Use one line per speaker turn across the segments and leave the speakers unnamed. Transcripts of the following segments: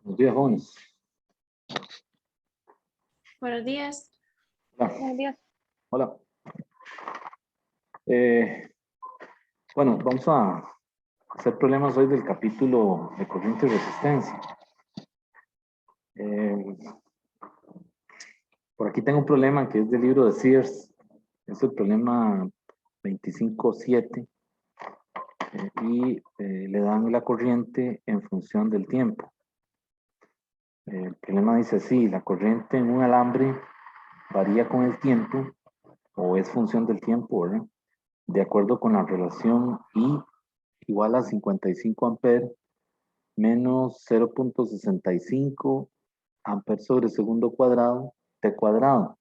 Buenos días, jóvenes.
Buenos días.
Hola.
Buenos días.
Hola. Bueno, vamos a hacer problemas hoy del capítulo de corriente y resistencia. Por aquí tengo un problema que es del libro de Sears. Es el problema 25.7 y le dan la corriente en función del tiempo. El problema dice así: la corriente en un alambre varía con el tiempo o es función del tiempo, ¿verdad? De acuerdo con la relación I igual a 55 amperes menos 0.65 amperes sobre segundo cuadrado T cuadrado.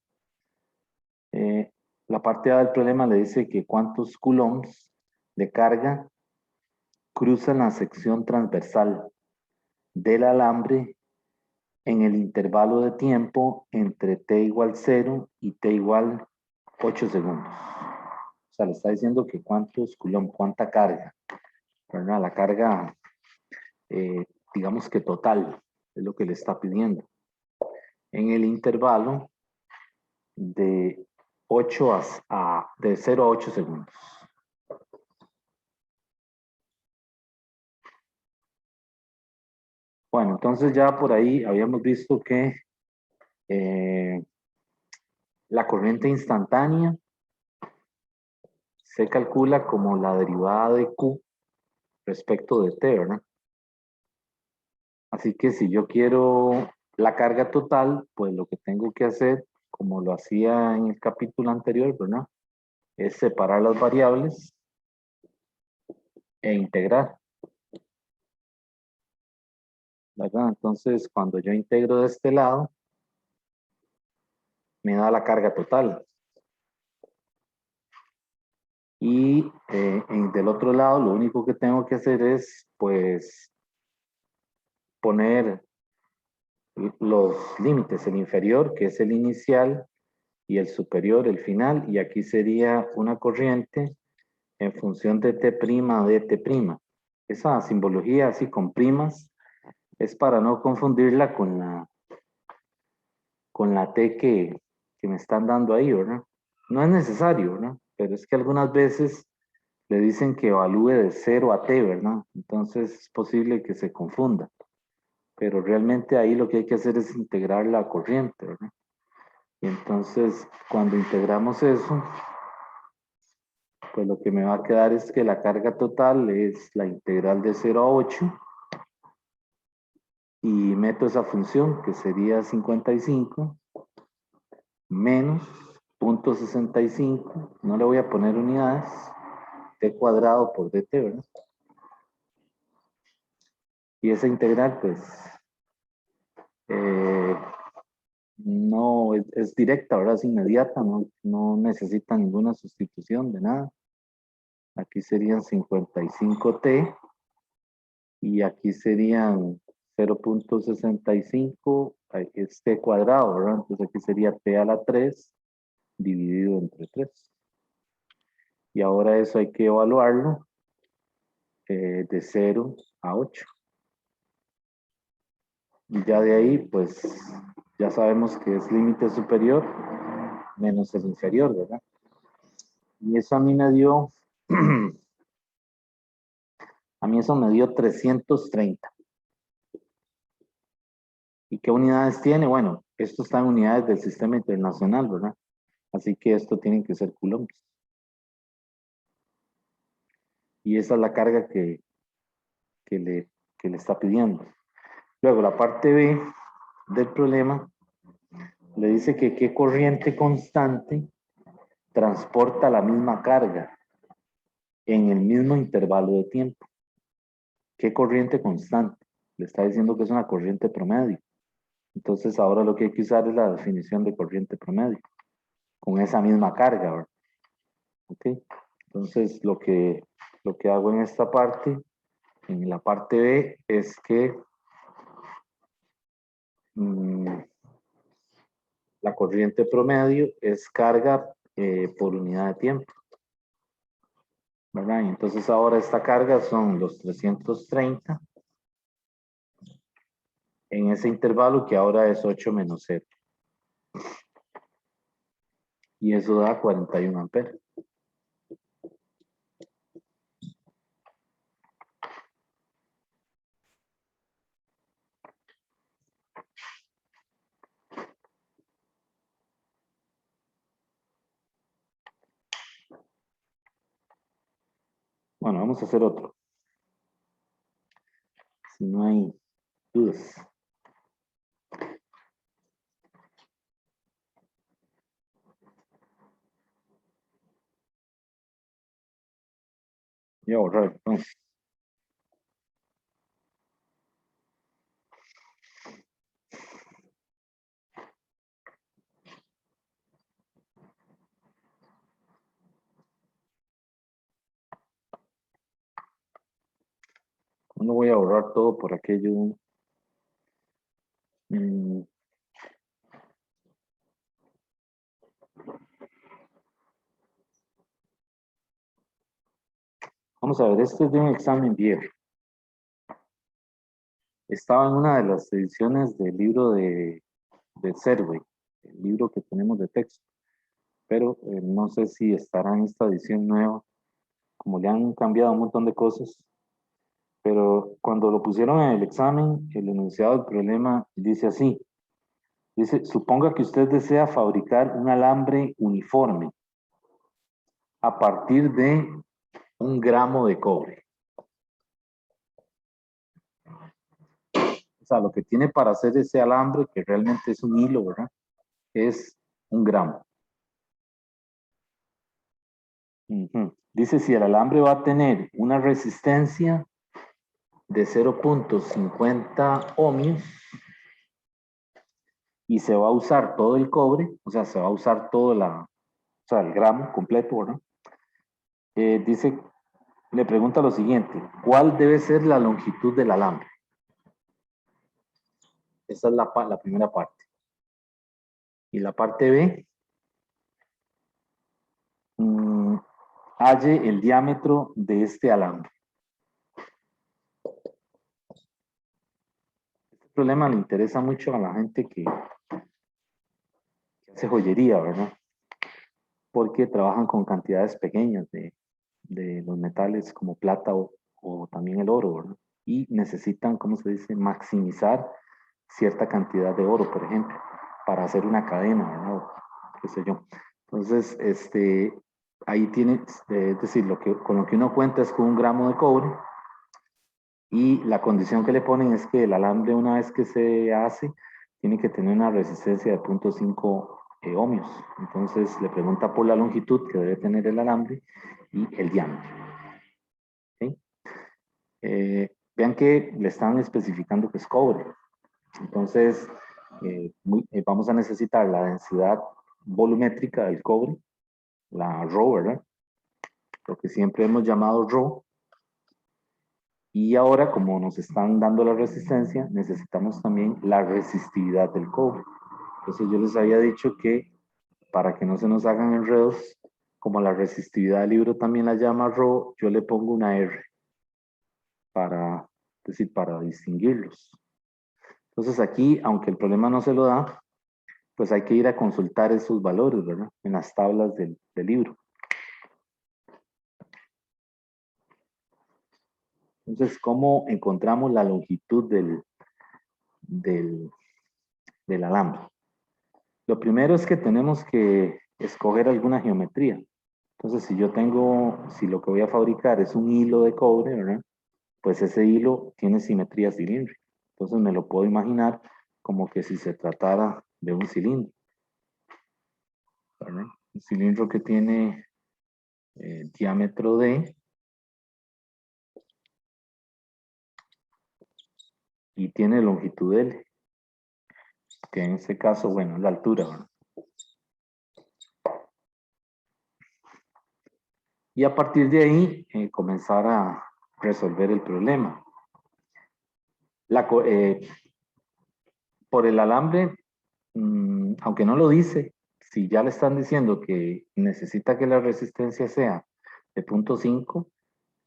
La parte A del problema le dice que cuántos coulombs de carga cruzan la sección transversal del alambre en el intervalo de tiempo entre t igual 0 y t igual 8 segundos. O sea, le está diciendo que cuántos coulombs, cuánta carga, ¿verdad? La carga, digamos que total, es lo que le está pidiendo. En el intervalo de 0 a 8 segundos. Bueno, entonces ya por ahí habíamos visto que la corriente instantánea se calcula como la derivada de Q respecto de T, ¿verdad? Así que si yo quiero la carga total, pues lo que tengo que hacer, como lo hacía en el capítulo anterior, ¿verdad? Es separar las variables e integrar, ¿verdad? Entonces, cuando yo integro de este lado, me da la carga total. Y del otro lado, lo único que tengo que hacer es, pues, poner los límites, el inferior, que es el inicial, y el superior, el final, y aquí sería una corriente en función de T' de T'. Esa simbología así con primas es para no confundirla con la T que me están dando ahí, ¿verdad? No es necesario, ¿verdad? Pero es que algunas veces le dicen que evalúe de 0 a T, ¿verdad? Entonces es posible que se confunda. Pero realmente ahí lo que hay que hacer es integrar la corriente, ¿verdad? Y entonces cuando integramos eso, pues lo que me va a quedar es que la carga total es la integral de 0 a 8 y meto esa función que sería 55 menos 0.65, no le voy a poner unidades, t cuadrado por dt, ¿verdad? Y esa integral pues no es directa, ¿verdad? Es inmediata, no necesita ninguna sustitución de nada. Aquí serían 55t y aquí serían 0.65, es t cuadrado, ¿verdad? Entonces aquí sería t a la 3 dividido entre 3. Y ahora eso hay que evaluarlo de 0 a 8. Y ya de ahí, pues, ya sabemos que es límite superior menos el inferior, ¿verdad? Y eso a mí me dio, a mí eso me dio 330. ¿Y qué unidades tiene? Bueno, esto está en unidades del sistema internacional, ¿verdad? Así que esto tiene que ser coulombs. Y esa es la carga que le está pidiendo. Luego, la parte B del problema le dice que qué corriente constante transporta la misma carga en el mismo intervalo de tiempo. ¿Qué corriente constante? Le está diciendo que es una corriente promedio. Entonces ahora lo que hay que usar es la definición de corriente promedio con esa misma carga, ¿verdad? ¿Ok? Entonces lo que hago en esta parte, en la parte B, es que la corriente promedio es carga por unidad de tiempo, ¿verdad? Y entonces ahora esta carga son los 330 en ese intervalo que ahora es 8 menos 0. Y eso da 41 amperes. Bueno, vamos a hacer otro. Si no hay dudas. Voy a borrar entonces. No voy a borrar todo por aquello. Vamos a ver, esto es de un examen viejo. Estaba en una de las ediciones del libro de Serway, el libro que tenemos de texto, pero no sé si estará en esta edición nueva, como le han cambiado un montón de cosas, pero cuando lo pusieron en el examen, el enunciado del problema dice así, dice, suponga que usted desea fabricar un alambre uniforme a partir de 1 gramo de cobre. O sea, lo que tiene para hacer ese alambre, que realmente es un hilo, ¿verdad? Es 1 gramo. Dice si el alambre va a tener una resistencia de 0.50 ohmios y se va a usar todo el cobre, o sea, se va a usar todo el gramo completo, ¿verdad? Dice, le pregunta lo siguiente, ¿cuál debe ser la longitud del alambre? Esa es la primera parte. Y la parte B, halle el diámetro de este alambre. Este problema le interesa mucho a la gente que hace joyería, ¿verdad? Porque trabajan con cantidades pequeñas de los metales como plata o también el oro, ¿verdad? Y necesitan, ¿cómo se dice?, maximizar cierta cantidad de oro, por ejemplo, para hacer una cadena, ¿verdad? O qué sé yo. Entonces, ahí tiene, es decir, con lo que uno cuenta es con 1 gramo de cobre y la condición que le ponen es que el alambre, una vez que se hace, tiene que tener una resistencia de 0.5 ohmios. Entonces le pregunta por la longitud que debe tener el alambre y el diámetro. ¿Sí? Vean que le están especificando que es cobre. Entonces, vamos a necesitar la densidad volumétrica del cobre, la Rho, ¿verdad? Lo que siempre hemos llamado Rho. Y ahora, como nos están dando la resistencia, necesitamos también la resistividad del cobre. Entonces yo les había dicho que para que no se nos hagan enredos, como la resistividad del libro también la llama Rho, yo le pongo una R para distinguirlos. Entonces aquí, aunque el problema no se lo da, pues hay que ir a consultar esos valores, ¿verdad? En las tablas del libro. Entonces, ¿cómo encontramos la longitud del alambre? Lo primero es que tenemos que escoger alguna geometría. Entonces, si lo que voy a fabricar es un hilo de cobre, ¿verdad? Pues ese hilo tiene simetría cilíndrica. Entonces me lo puedo imaginar como que si se tratara de un cilindro, ¿verdad? Un cilindro que tiene diámetro D y tiene longitud L, que en este caso, bueno, es la altura, ¿verdad? Y a partir de ahí, comenzar a resolver el problema. Por el alambre, aunque no lo dice, si ya le están diciendo que necesita que la resistencia sea de 0.5,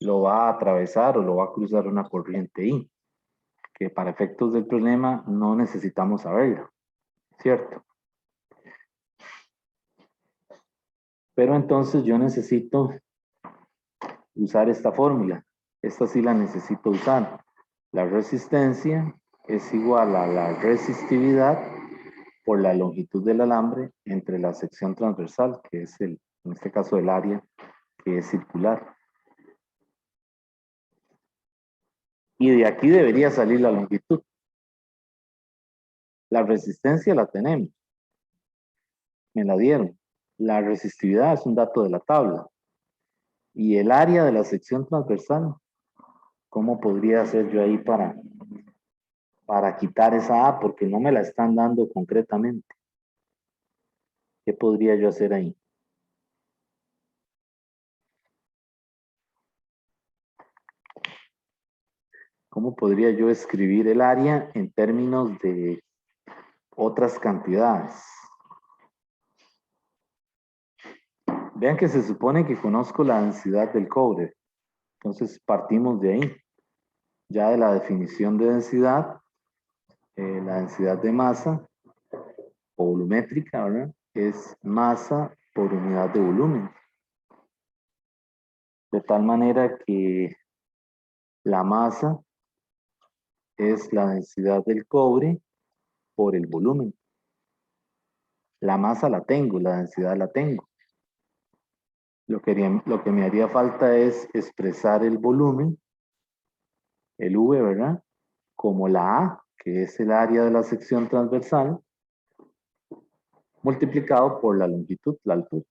lo va a atravesar o lo va a cruzar una corriente I. que para efectos del problema no necesitamos saberla, ¿cierto? Pero entonces yo necesito usar esta fórmula. Esta sí la necesito usar. La resistencia es igual a la resistividad por la longitud del alambre entre la sección transversal, que es en este caso el área que es circular. Y de aquí debería salir la longitud. La resistencia la tenemos. Me la dieron. La resistividad es un dato de la tabla. Y el área de la sección transversal, ¿cómo podría hacer yo ahí para quitar esa A? Porque no me la están dando concretamente. ¿Qué podría yo hacer ahí? ¿Cómo podría yo escribir el área en términos de otras cantidades? Vean que se supone que conozco la densidad del cobre. Entonces partimos de ahí. Ya de la definición de densidad, la densidad de masa o volumétrica, ¿verdad? Es masa por unidad de volumen. De tal manera que la masa es la densidad del cobre por el volumen. La masa la tengo, la densidad la tengo. Lo que me haría falta es expresar el volumen, el V, ¿verdad? Como la A, que es el área de la sección transversal, multiplicado por la longitud, la altura.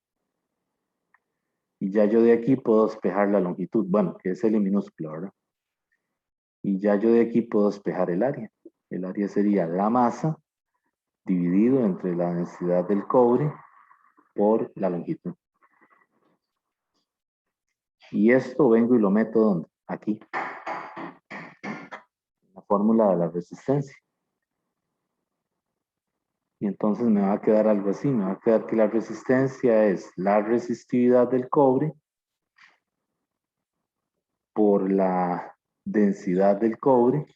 Y ya yo de aquí puedo despejar la longitud, bueno, que es L minúsculo, ¿verdad? Y ya yo de aquí puedo despejar el área. El área sería la masa dividido entre la densidad del cobre por la longitud. Y esto vengo y lo meto ¿dónde? Aquí. La fórmula de la resistencia. Y entonces me va a quedar algo así. Me va a quedar que la resistencia es la resistividad del cobre por la densidad del cobre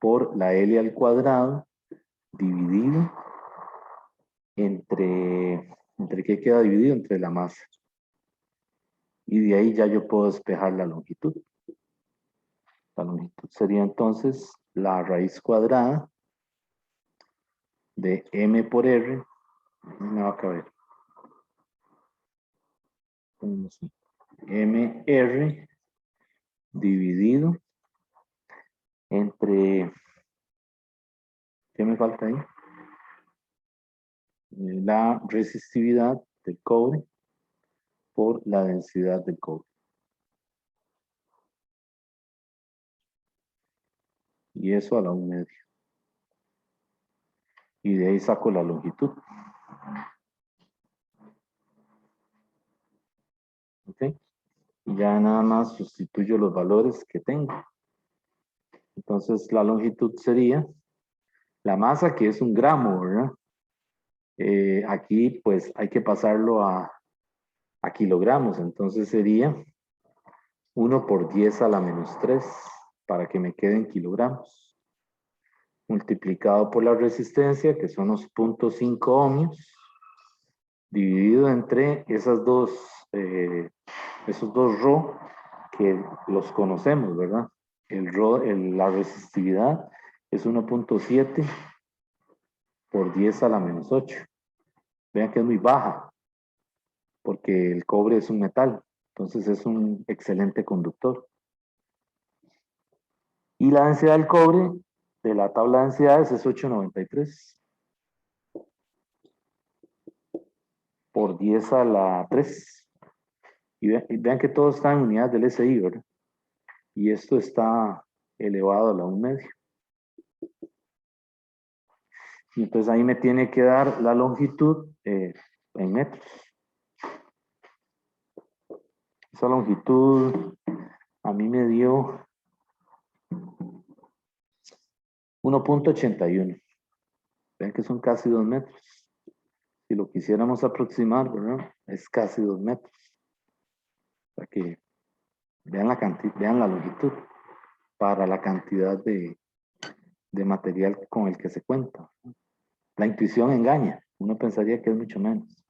por la L al cuadrado dividido ¿entre qué queda dividido? Entre la masa. Y de ahí ya yo puedo despejar la longitud. La longitud sería entonces la raíz cuadrada de M por R. No me va a caber. MR dividido entre, ¿qué me falta ahí? La resistividad del cobre por la densidad del cobre. Y eso a la 1/2. Y de ahí saco la longitud. ¿Ok? Y ya nada más sustituyo los valores que tengo. Entonces la longitud sería la masa, que es un gramo, ¿verdad? Aquí pues hay que pasarlo a kilogramos. Entonces sería 1 por 10 a la menos 3 para que me queden kilogramos. Multiplicado por la resistencia, que son los 0.5 ohmios, dividido entre esos dos ρ que los conocemos, ¿verdad? La resistividad es 1.7 por 10 a la menos 8. Vean que es muy baja, porque el cobre es un metal, entonces es un excelente conductor. Y la densidad del cobre de la tabla de densidades es 893 por 10 a la 3. Y vean que todo está en unidades del SI, ¿verdad? Y esto está elevado a la 1/2. Y entonces ahí me tiene que dar la longitud en metros. Esa longitud a mí me dio 1.81. Ven que son casi 2 metros. Si lo quisiéramos aproximar, ¿verdad? Es casi 2 metros. Para que vean la cantidad, vean la longitud. para la cantidad de material con el que se cuenta. La intuición engaña, uno pensaría que es mucho menos.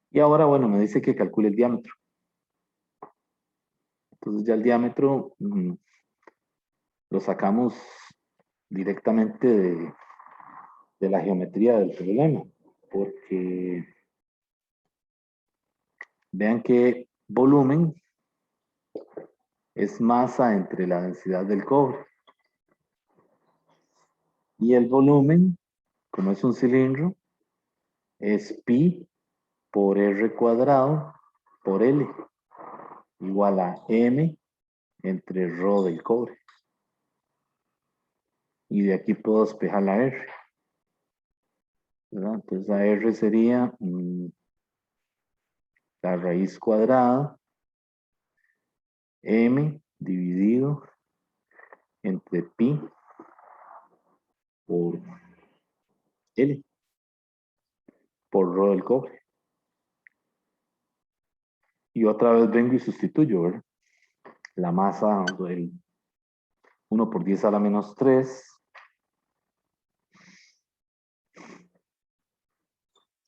Y ahora, bueno, me dice que calcule el diámetro. Entonces ya el diámetro lo sacamos directamente de la geometría del problema, porque vean que volumen es masa entre la densidad del cobre. Y el volumen, como es un cilindro, es pi por r cuadrado por L, igual a m entre ρ del cobre. Y de aquí puedo despejar la r, ¿verdad? Entonces la r sería la raíz cuadrada m dividido entre pi por L, por ρ del cobre. Y otra vez vengo y sustituyo, ¿verdad? La masa del 1 por 10 a la menos 3.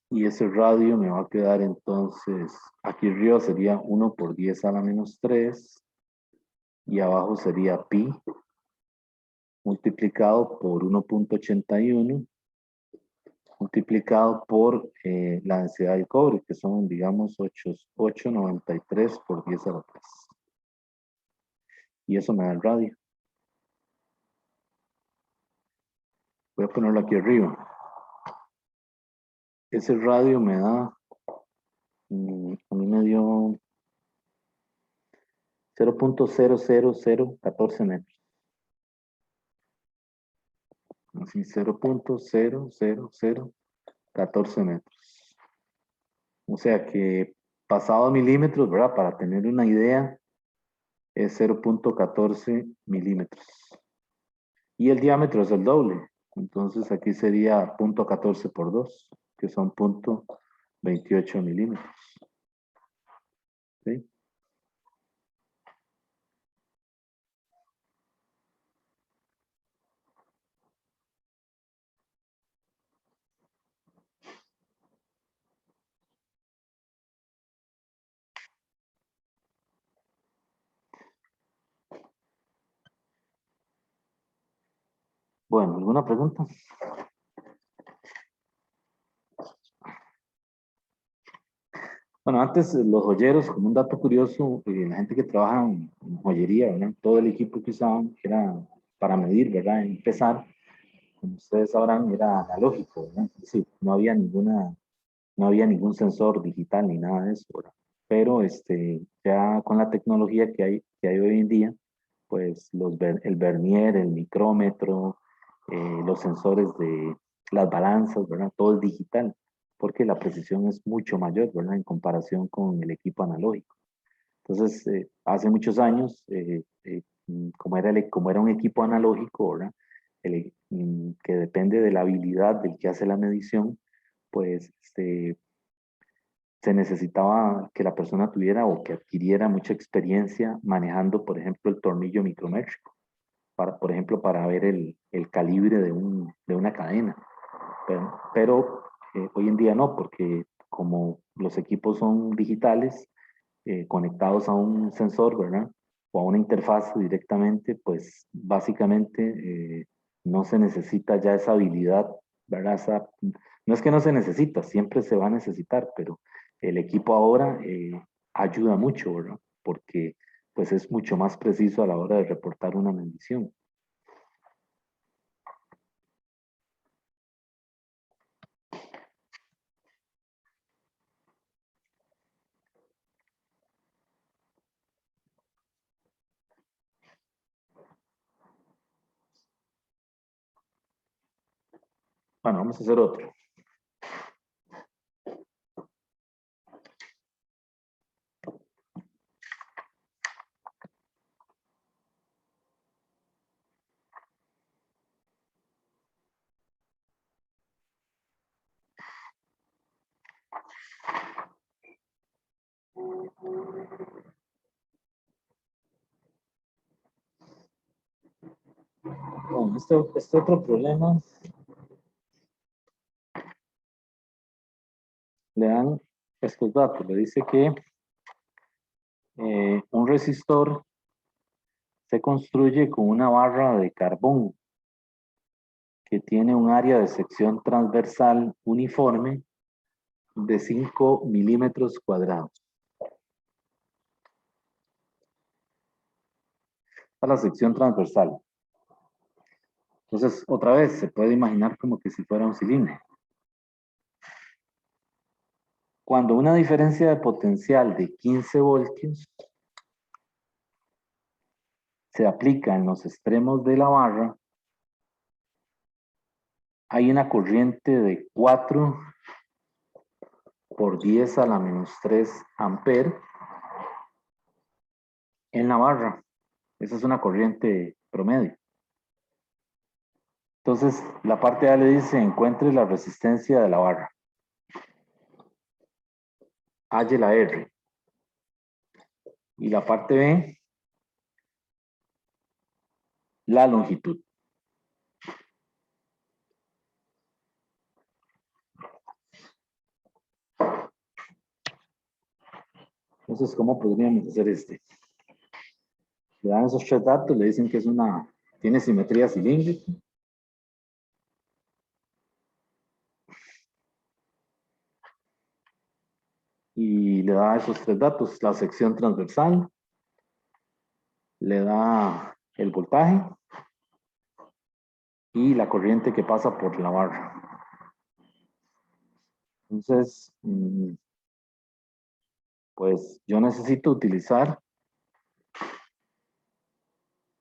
Y ese radio me va a quedar entonces, aquí arriba sería 1 por 10 a la menos 3. Y abajo sería pi multiplicado por 1.81 multiplicado por la densidad del cobre, que son, digamos, 893 por 10 a la 3. Y eso me da el radio. Voy a ponerlo aquí arriba. Ese radio me da, a mí me dio 0.00014 metros. Así, 0.00014 metros. O sea que pasado milímetros, ¿verdad? Para tener una idea, es 0.14 milímetros. Y el diámetro es el doble. Entonces aquí sería 0.14 por 2, que son 0.28 milímetros. ¿Sí? Bueno, ¿alguna pregunta? Bueno, antes los joyeros, como un dato curioso, la gente que trabaja en joyería, ¿verdad? Todo el equipo que usaban era para medir, ¿verdad? Empezar, como ustedes sabrán, era analógico, ¿verdad? Es decir, no había ningún sensor digital ni nada de eso, ¿verdad? Pero ya con la tecnología que hay hoy en día, pues el vernier, el micrómetro, los sensores de las balanzas, ¿verdad? Todo es digital, porque la precisión es mucho mayor, ¿verdad? En comparación con el equipo analógico. Entonces, hace muchos años, como era un equipo analógico, ¿verdad? Que depende de la habilidad del que hace la medición, pues se necesitaba que la persona tuviera o que adquiriera mucha experiencia manejando, por ejemplo, el tornillo micrométrico, por ejemplo, para ver el calibre de una cadena. Pero hoy en día no, porque como los equipos son digitales, conectados a un sensor, ¿verdad? O a una interfaz directamente, pues básicamente no se necesita ya esa habilidad, ¿verdad? No es que no se necesita, siempre se va a necesitar, pero el equipo ahora ayuda mucho, ¿verdad? Porque pues es mucho más preciso a la hora de reportar una medición. Bueno, vamos a hacer otro. este otro problema le dan estos datos. Le dice que un resistor se construye con una barra de carbón que tiene un área de sección transversal uniforme de 5 milímetros cuadrados. A la sección transversal. Entonces, otra vez, se puede imaginar como que si fuera un cilindro. Cuando una diferencia de potencial de 15 voltios se aplica en los extremos de la barra, hay una corriente de 4 por 10 a la menos 3 amperes en la barra. Esa es una corriente promedio. Entonces, la parte A le dice, encuentre la resistencia de la barra. Halle la R. Y la parte B, la longitud. Entonces, ¿cómo podríamos hacer este? Le dan esos tres datos, le dicen que es tiene simetría cilíndrica. Y le da esos tres datos, la sección transversal, le da el voltaje y la corriente que pasa por la barra. Entonces, pues yo necesito utilizar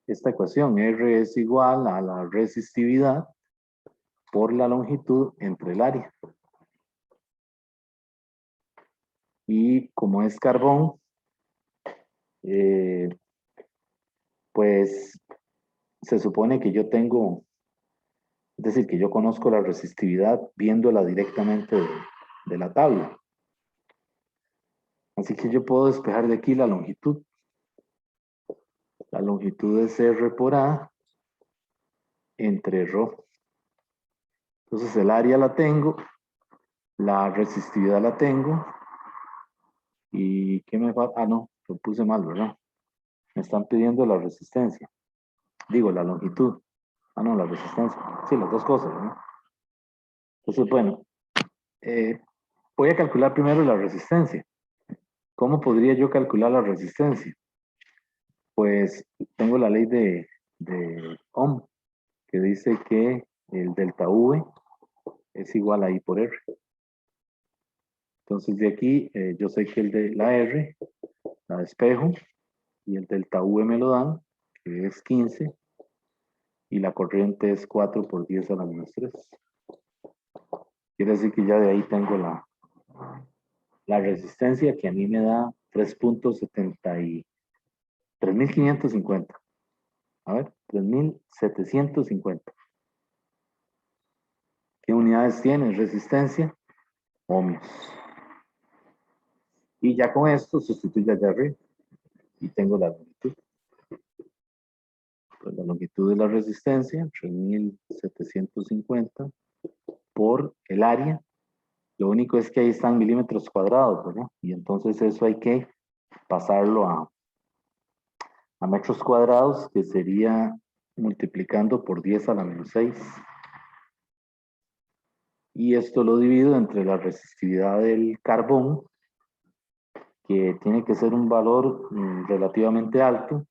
esta ecuación. R es igual a la resistividad por la longitud entre el área. Y como es carbón, pues se supone que yo tengo, es decir, que yo conozco la resistividad viéndola directamente de la tabla. Así que yo puedo despejar de aquí la longitud. La longitud es R por A entre ρ. Entonces el área la tengo, la resistividad la tengo. ¿Y qué me falta? Ah, no, lo puse mal, ¿verdad? Me están pidiendo la resistencia. Digo, la longitud. Ah, no, la resistencia. Sí, las dos cosas, ¿no? Entonces, bueno, voy a calcular primero la resistencia. ¿Cómo podría yo calcular la resistencia? Pues tengo la ley de Ohm, que dice que el delta V es igual a I por R. Entonces de aquí yo sé que el de la R la despejo y el delta V me lo dan, que es 15, y la corriente es 4 por 10 a la menos 3. Quiere decir que ya de ahí tengo la resistencia que a mí me da 3.550. A ver, 3.750. ¿Qué unidades tiene resistencia? Ohmios. Y ya con esto sustituyo allá arriba y tengo la longitud. Pues la longitud de la resistencia, 3.750 por el área. Lo único es que ahí están milímetros cuadrados, ¿verdad? Y entonces eso hay que pasarlo a metros cuadrados, que sería multiplicando por 10 a la menos 6. Y esto lo divido entre la resistividad del carbón, que tiene que ser un valor relativamente alto.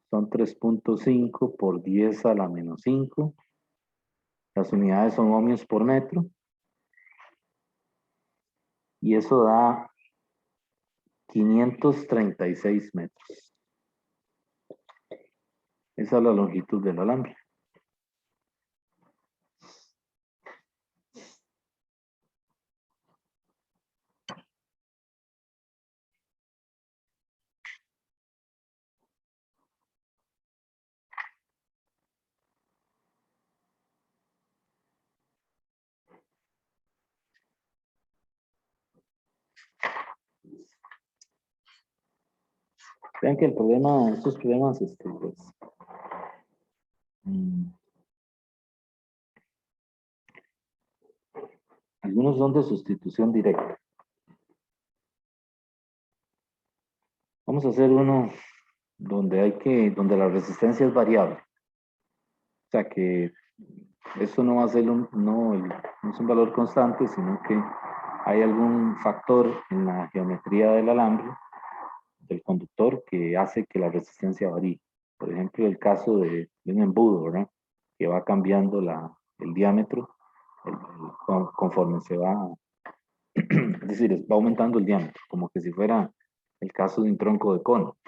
Son 3.5 por 10 a la menos 5. Las unidades son ohmios por metro. Y eso da 536 metros. Esa es la longitud del alambre. Vean que el problema, estos problemas, pues, Algunos son de sustitución directa. Vamos a hacer uno donde la resistencia es variable. O sea que esto no va a ser no es un valor constante, sino que hay algún factor en la geometría del alambre, del conductor, que hace que la resistencia varíe. Por ejemplo, el caso de un embudo, ¿verdad? Que va cambiando el diámetro conforme se va, es decir, va aumentando el diámetro, como que si fuera el caso de un tronco de cono.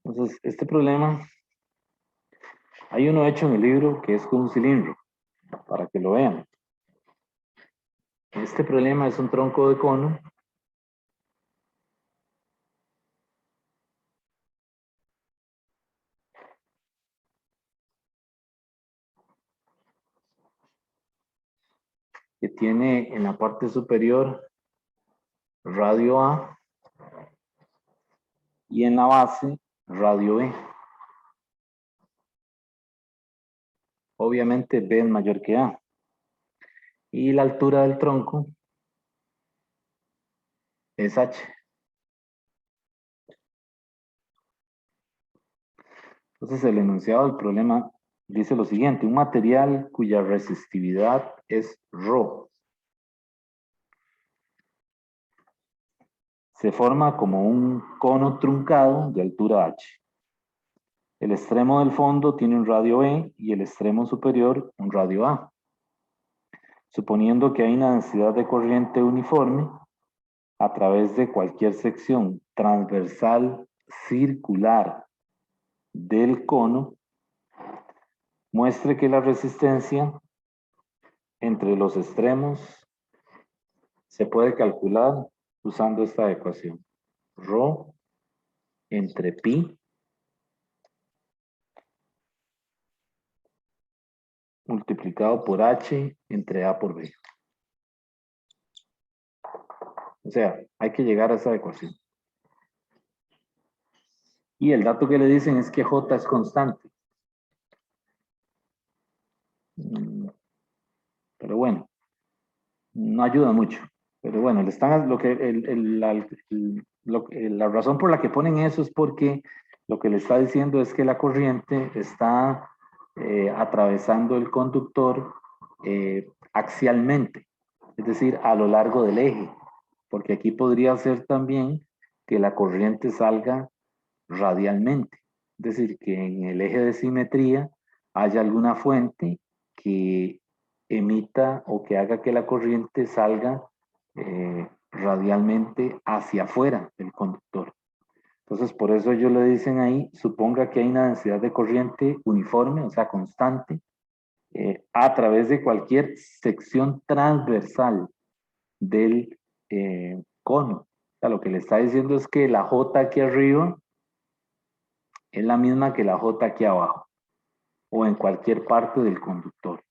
Entonces, este problema, hay uno hecho en el libro que es con un cilindro, para que lo vean. Este problema es un tronco de cono que tiene en la parte superior radio A y en la base radio B. Obviamente B es mayor que A. Y la altura del tronco es H. Entonces el enunciado del problema dice lo siguiente: un material cuya resistividad es ρ se forma como un cono truncado de altura H. El extremo del fondo tiene un radio B y el extremo superior un radio A. Suponiendo que hay una densidad de corriente uniforme a través de cualquier sección transversal circular del cono, muestre que la resistencia entre los extremos se puede calcular usando esta ecuación. Rho entre pi multiplicado por h entre a por b. O sea, hay que llegar a esa ecuación. Y el dato que le dicen es que J es constante. Pero bueno, no ayuda mucho. Pero bueno, la razón por la que ponen eso es porque lo que le está diciendo es que la corriente está atravesando el conductor axialmente, es decir, a lo largo del eje. Porque aquí podría ser también que la corriente salga radialmente, es decir, que en el eje de simetría haya alguna fuente que emita o que haga que la corriente salga radialmente hacia afuera del conductor. Entonces, por eso ellos le dicen ahí, suponga que hay una densidad de corriente uniforme, o sea, constante, a través de cualquier sección transversal del cono. O sea, lo que le está diciendo es que la J aquí arriba es la misma que la J aquí abajo, o en cualquier parte del conductor.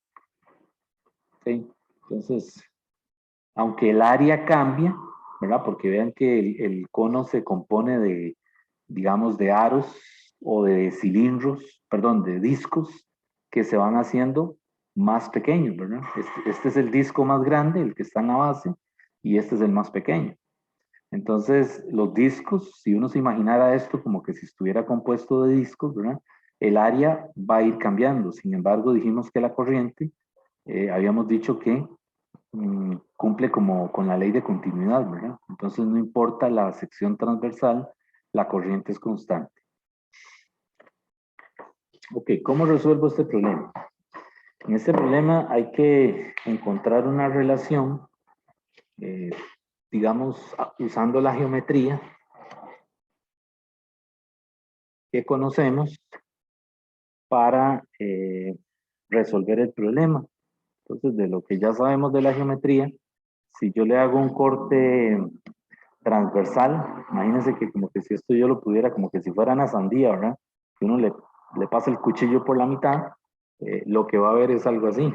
¿Sí? Entonces, aunque el área cambia, ¿verdad? Porque vean que el cono se compone de, digamos, de aros o de cilindros, perdón, de discos que se van haciendo más pequeños, ¿verdad? Este es el disco más grande, el que está en la base, y este es el más pequeño. Entonces, los discos, si uno se imaginara esto como que si estuviera compuesto de discos, ¿verdad? El área va a ir cambiando. Sin embargo, dijimos que la corriente, habíamos dicho que cumple como con la ley de continuidad, ¿verdad? Entonces, no importa la sección transversal, la corriente es constante. Ok, ¿cómo resuelvo este problema? En este problema hay que encontrar una relación, digamos, usando la geometría que conocemos para resolver el problema. Entonces, de lo que ya sabemos de la geometría, si yo le hago un corte transversal, imagínense que como que si esto yo lo pudiera, como que si fuera una sandía, ¿verdad? Que uno le pasa el cuchillo por la mitad, lo que va a ver es algo así.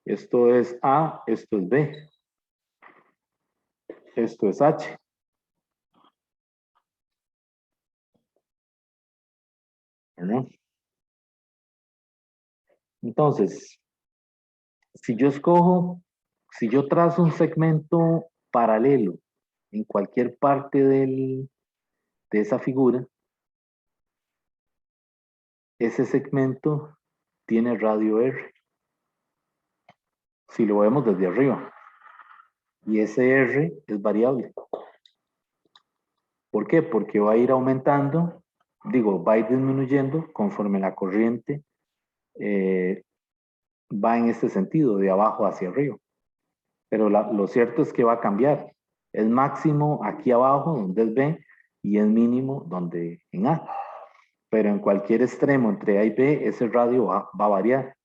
Esto es A, esto es B, esto es H. ¿Verdad? Entonces, si yo escojo, si yo trazo un segmento paralelo en cualquier parte de esa figura, ese segmento tiene radio R, si lo vemos desde arriba. Y ese R es variable. ¿Por qué? Porque va a ir aumentando, digo, va a ir disminuyendo conforme la corriente va en este sentido, de abajo hacia arriba. Pero lo cierto es que va a cambiar. Es máximo aquí abajo, donde es B, y es mínimo donde en A. Pero en cualquier extremo entre A y B, ese radio va a variar.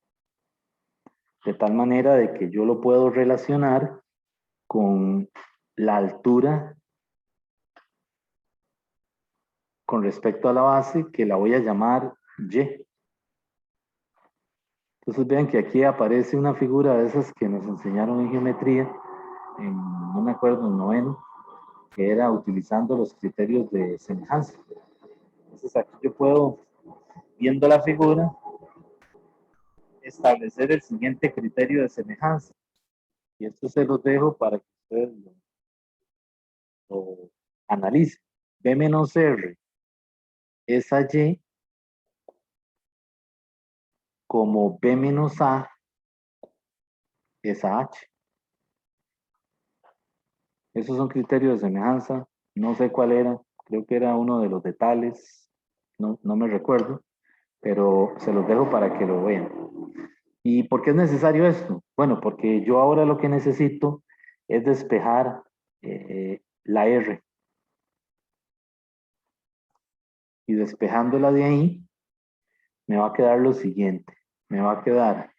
De tal manera de que yo lo puedo relacionar con la altura con respecto a la base, que la voy a llamar Y. Entonces vean que aquí aparece una figura de esas que nos enseñaron en geometría, no me acuerdo, en noveno, que era utilizando los criterios de semejanza. Entonces aquí yo puedo, viendo la figura, establecer el siguiente criterio de semejanza. Y esto se los dejo para que ustedes lo analicen. B menos R es a Y como B menos A es a H. Esos son criterios de semejanza. No sé cuál era. Creo que era uno de los de tales. No me recuerdo. Pero se los dejo para que lo vean. ¿Y por qué es necesario esto? Bueno, porque yo ahora lo que necesito es despejar la R. Y despejándola de ahí, me va a quedar lo siguiente. Me va a quedar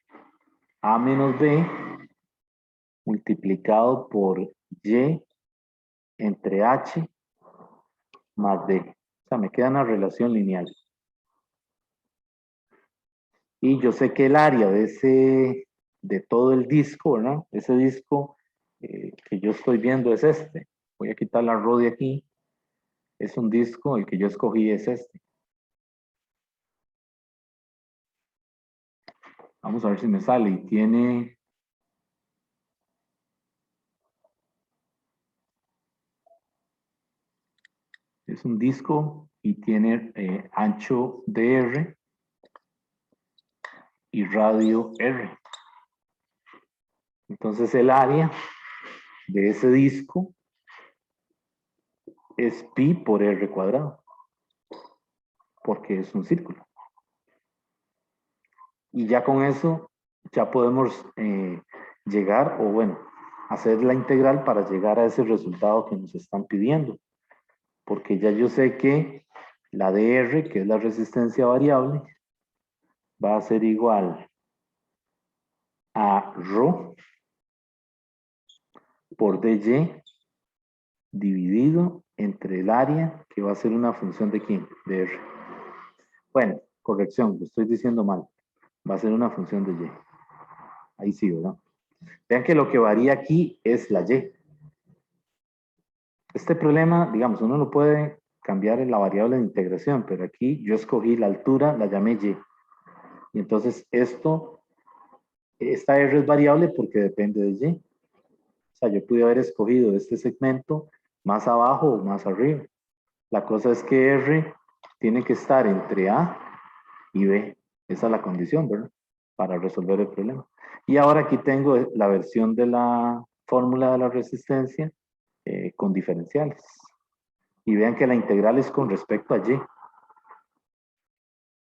A menos B multiplicado por Y entre H más D. O sea, me queda una relación lineal. Y yo sé que el área de todo el disco, ¿verdad? Ese disco que yo estoy viendo es este. Voy a quitar la RO de aquí. Es un disco, el que yo escogí es este. Vamos a ver si me sale. Y tiene... Es un disco y tiene ancho de R y radio R. Entonces el área de ese disco es pi por R cuadrado, porque es un círculo. Y ya con eso, ya podemos llegar, o bueno, hacer la integral para llegar a ese resultado que nos están pidiendo. Porque ya yo sé que la DR, que es la resistencia variable, va a ser igual a ρ por dy dividido entre el área, que va a ser una función de quién, de R. Bueno, corrección, lo estoy diciendo mal. Va a ser una función de y. Ahí sí, ¿verdad? Vean que lo que varía aquí es la y. Este problema, digamos, uno lo puede cambiar en la variable de integración, pero aquí yo escogí la altura, la llamé y. Y entonces esta R es variable porque depende de y. O sea, yo pude haber escogido este segmento más abajo o más arriba. La cosa es que R tiene que estar entre A y B. Esa es la condición, ¿verdad? Para resolver el problema. Y ahora aquí tengo la versión de la fórmula de la resistencia con diferenciales. Y vean que la integral es con respecto a y,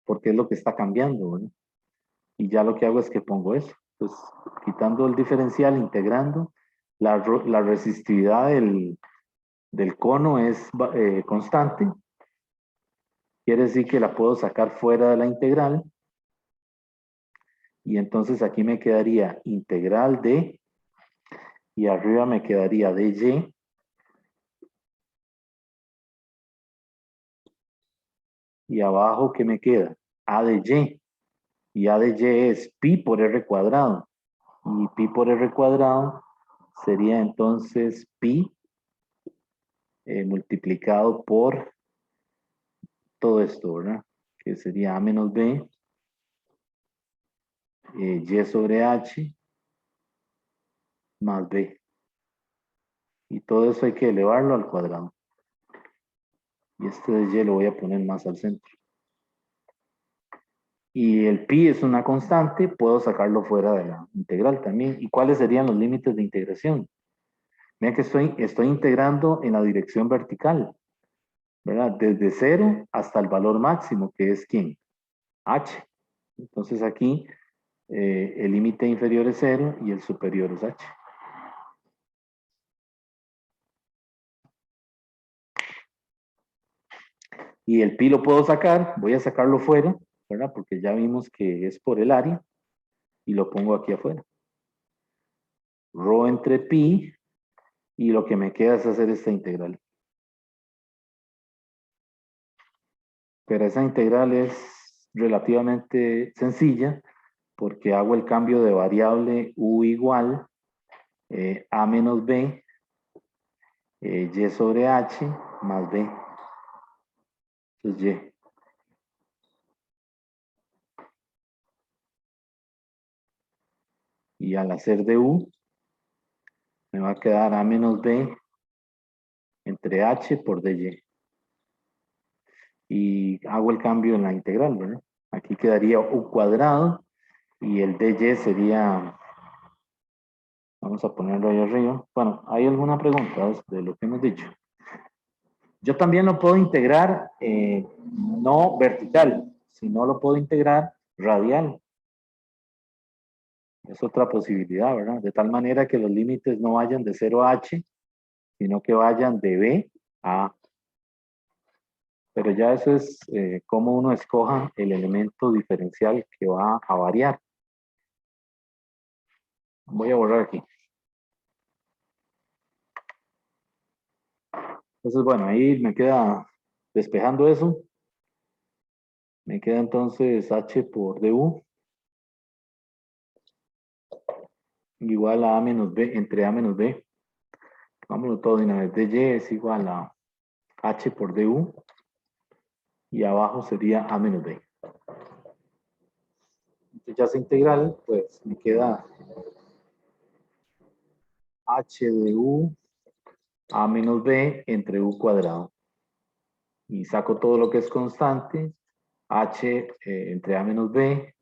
porque es lo que está cambiando, ¿verdad? Y ya lo que hago es que pongo eso. Pues quitando el diferencial, integrando, la resistividad del cono es constante. Quiere decir que la puedo sacar fuera de la integral. Y entonces aquí me quedaría integral de, y arriba me quedaría de y Y abajo, ¿qué me queda? A de Y. Y A de Y es pi por R cuadrado. Y pi por R cuadrado sería entonces pi multiplicado por todo esto, ¿verdad? Que sería A menos B, Y sobre H más B. Y todo eso hay que elevarlo al cuadrado. Y este de Y lo voy a poner más al centro. Y el pi es una constante, puedo sacarlo fuera de la integral también. ¿Y cuáles serían los límites de integración? Vean que estoy integrando en la dirección vertical, ¿verdad? Desde 0 hasta el valor máximo, que es ¿quién? H. Entonces aquí el límite inferior es 0 y el superior es H. Y el pi lo puedo sacar, voy a sacarlo fuera, ¿verdad? Porque ya vimos que es por el área y lo pongo aquí afuera. Rho entre pi y lo que me queda es hacer esta integral. Pero esa integral es relativamente sencilla porque hago el cambio de variable u igual a menos b y sobre h más b. Entonces y al hacer de u me va a quedar a menos b entre h por dy. Y hago el cambio en la integral, ¿verdad? Aquí quedaría u cuadrado y el dy sería, vamos a ponerlo ahí arriba. Bueno, ¿hay alguna pregunta de lo que hemos dicho? Yo también lo puedo integrar no vertical, sino lo puedo integrar radial. Es otra posibilidad, ¿verdad? De tal manera que los límites no vayan de 0 a h, sino que vayan de b a a. Pero ya eso es cómo uno escoja el elemento diferencial que va a variar. Voy a borrar aquí. Entonces, bueno, ahí me queda despejando eso. Me queda entonces h por du igual a menos b, entre a menos b. Vámonos todo de una vez. dy es igual a h por du y abajo sería a menos b. Entonces ya esa integral, pues me queda h de u a menos b entre u cuadrado. Y saco todo lo que es constante, h entre a menos b,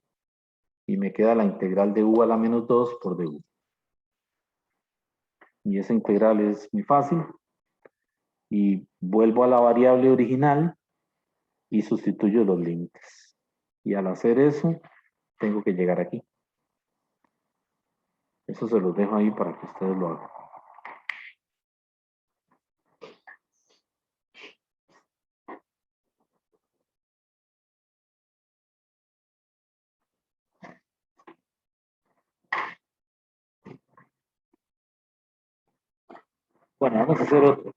y me queda la integral de u a la menos 2 por du. Y esa integral es muy fácil. Y vuelvo a la variable original y sustituyo los límites. Y al hacer eso, tengo que llegar aquí. Eso se los dejo ahí para que ustedes lo hagan. Bueno, vamos a hacer otro.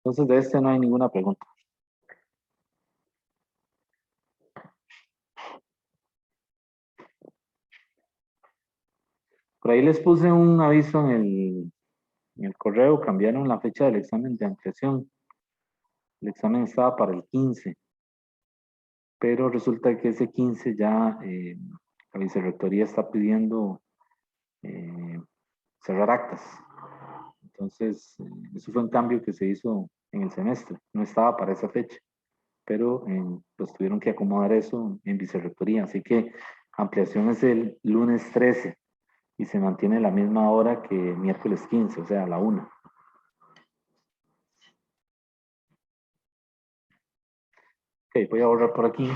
Entonces de este no hay ninguna pregunta. Por ahí les puse un aviso en el correo, cambiaron la fecha del examen de ampliación. El examen estaba para el 15, pero resulta que ese 15 ya la vicerrectoría está pidiendo eh, cerrar actas. Entonces, eso fue un cambio que se hizo en el semestre, no estaba para esa fecha, pero pues tuvieron que acomodar eso en vicerrectoría. Así que ampliación es el lunes 13 y se mantiene la misma hora que miércoles 15, o sea, a la 1. Ok, voy a borrar por aquí.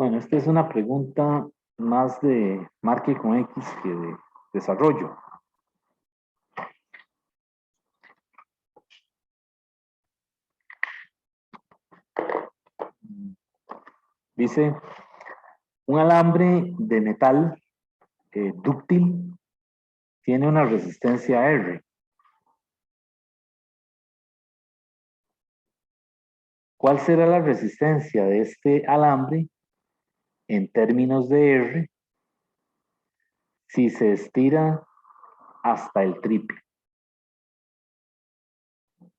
Bueno, esta es una pregunta más de marque con X que de desarrollo. Dice, un alambre de metal dúctil tiene una resistencia R. ¿Cuál será la resistencia de este alambre en términos de R si se estira hasta el triple?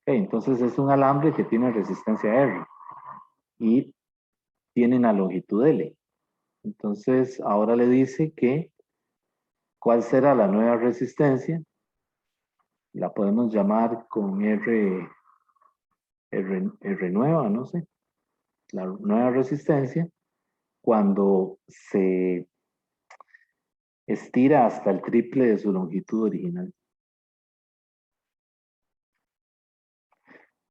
Okay, entonces es un alambre que tiene resistencia R y tiene una longitud L. Entonces ahora le dice que ¿cuál será la nueva resistencia? La podemos llamar con R nueva, no sé. La nueva resistencia cuando se estira hasta el triple de su longitud original.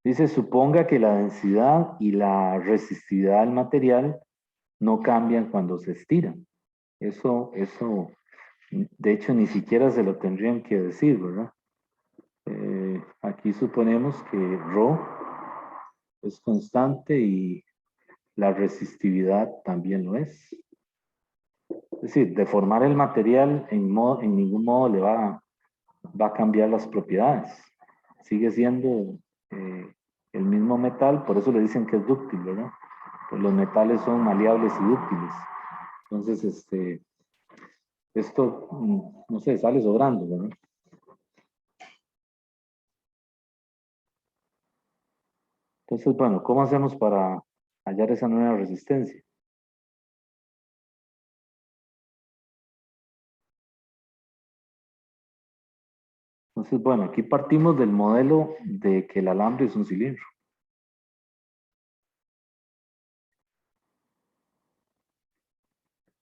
Dice, suponga que la densidad y la resistividad del material no cambian cuando se estiran. Eso, de hecho, ni siquiera se lo tendrían que decir, ¿verdad? Aquí suponemos que ρ es constante y la resistividad también lo es. Es decir, deformar el material en ningún modo le va a cambiar las propiedades. Sigue siendo el mismo metal, por eso le dicen que es dúctil, ¿verdad? Pues los metales son maleables y dúctiles. Entonces, esto, no sé, sale sobrando, ¿verdad? Entonces, bueno, ¿cómo hacemos para hallar esa nueva resistencia? Entonces, bueno, aquí partimos del modelo de que el alambre es un cilindro.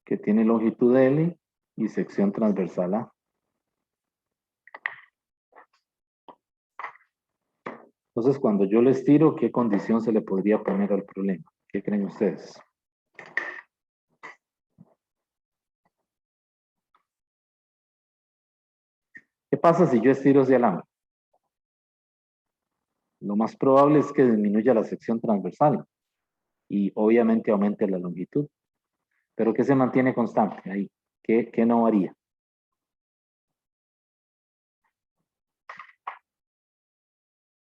Que tiene longitud L y sección transversal A. Entonces, cuando yo lo estiro, ¿qué condición se le podría poner al problema? ¿Qué creen ustedes? ¿Qué pasa si yo estiro ese alambre? Lo más probable es que disminuya la sección transversal y obviamente aumente la longitud. Pero ¿qué se mantiene constante ahí? ¿Qué no varía?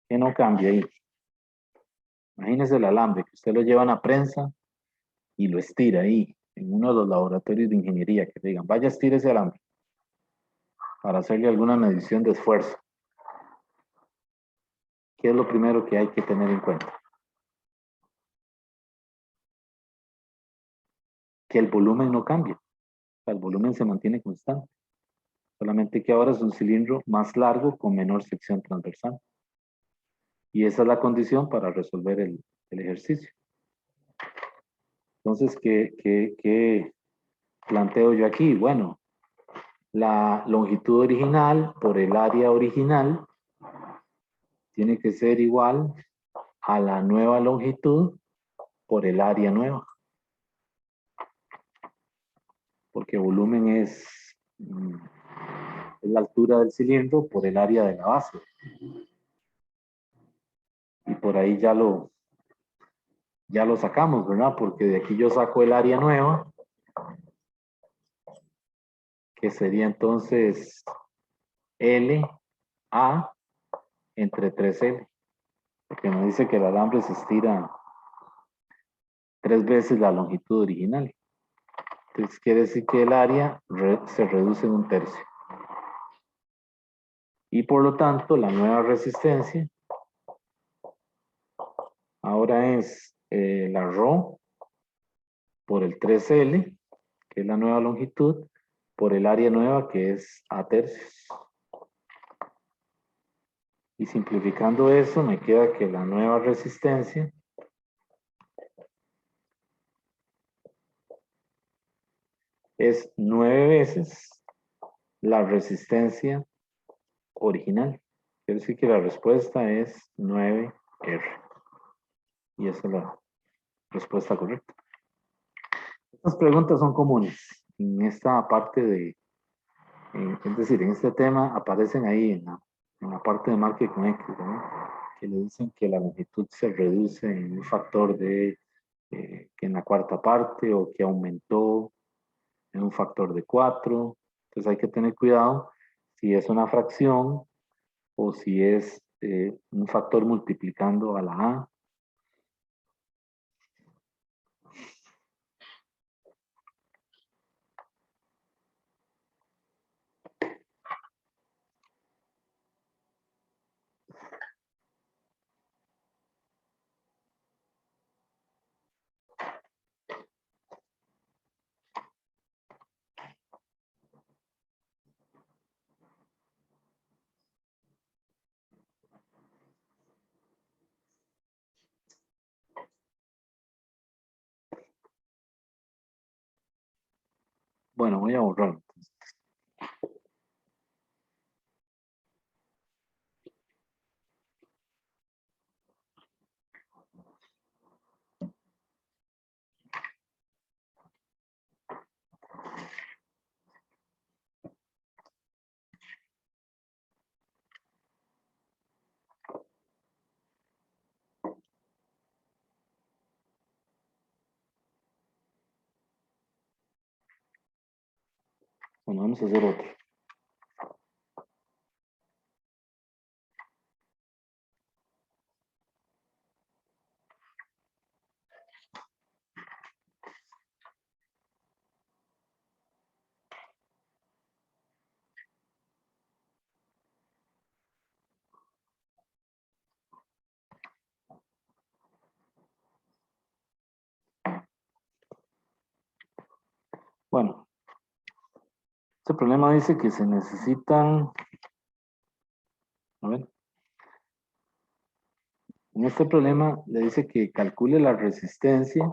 ¿Qué no cambia ahí? Imagínese el alambre, que usted lo lleva a una prensa y lo estira ahí, en uno de los laboratorios de ingeniería, que le digan, vaya, estire ese alambre para hacerle alguna medición de esfuerzo. ¿Qué es lo primero que hay que tener en cuenta? Que el volumen no cambia. O sea, el volumen se mantiene constante. Solamente que ahora es un cilindro más largo con menor sección transversal. Y esa es la condición para resolver el ejercicio. Entonces, ¿qué planteo yo aquí? Bueno, la longitud original por el área original tiene que ser igual a la nueva longitud por el área nueva. Porque volumen es la altura del cilindro por el área de la base. Y por ahí ya lo sacamos, ¿verdad? Porque de aquí yo saco el área nueva, que sería entonces L A entre 3L. Porque me dice que el alambre se estira 3 veces la longitud original. Entonces quiere decir que el área se reduce en 1/3. Y por lo tanto, la nueva resistencia ahora es la ρ por el 3L, que es la nueva longitud, por el área nueva, que es A/3. Y simplificando eso, me queda que la nueva resistencia es 9 veces la resistencia original. Quiere decir que la respuesta es 9R. Y esa es la respuesta correcta. Estas preguntas son comunes en esta parte de, es decir, en este tema aparecen ahí en la parte de marketing X, ¿no? Que le dicen que la longitud se reduce en un factor de, que en la cuarta parte o que aumentó en un factor de 4. Entonces hay que tener cuidado si es una fracción o si es un factor multiplicando a la A. Bueno, voy a borrar. Bueno, vamos a hacer otro. Bueno, este problema dice que se necesitan, a ver, en este problema le dice que calcule la resistencia.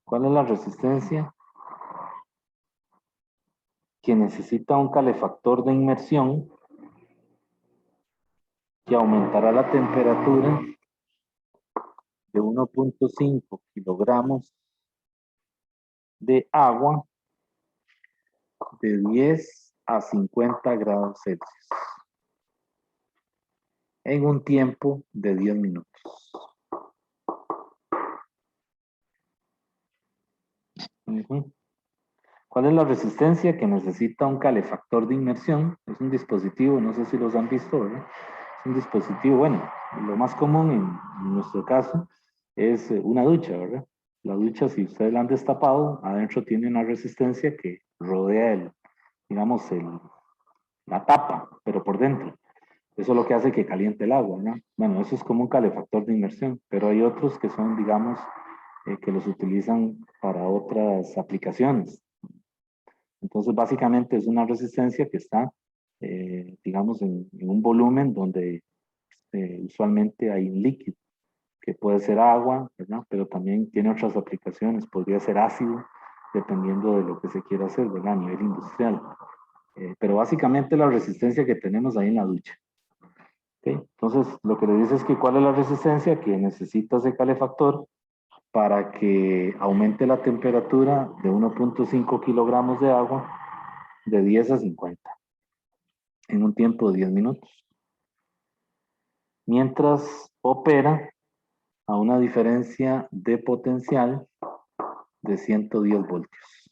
¿Cuál es la resistencia que necesita un calefactor de inmersión que aumentará la temperatura de 1.5 kilogramos de agua de 10 a 50 grados Celsius en un tiempo de 10 minutos? Ujú. ¿Cuál es la resistencia que necesita un calefactor de inmersión? Es un dispositivo, no sé si los han visto, ¿verdad? Es un dispositivo, bueno, lo más común en nuestro caso es una ducha, ¿verdad? La ducha, si ustedes la han destapado, adentro tiene una resistencia que rodea digamos, la tapa, pero por dentro. Eso es lo que hace que caliente el agua, ¿no? Bueno, eso es como un calefactor de inmersión, pero hay otros que son, digamos, que los utilizan para otras aplicaciones. Entonces, básicamente es una resistencia que está, digamos, en un volumen donde usualmente hay un líquido, que puede ser agua, ¿verdad? Pero también tiene otras aplicaciones, podría ser ácido, dependiendo de lo que se quiera hacer, ¿verdad? A nivel industrial. Pero básicamente la resistencia que tenemos ahí en la ducha. ¿Okay? Entonces, lo que le dice es que cuál es la resistencia que necesita ese calefactor para que aumente la temperatura de 1.5 kilogramos de agua de 10 a 50 en un tiempo de 10 minutos, mientras opera a una diferencia de potencial de 110 voltios.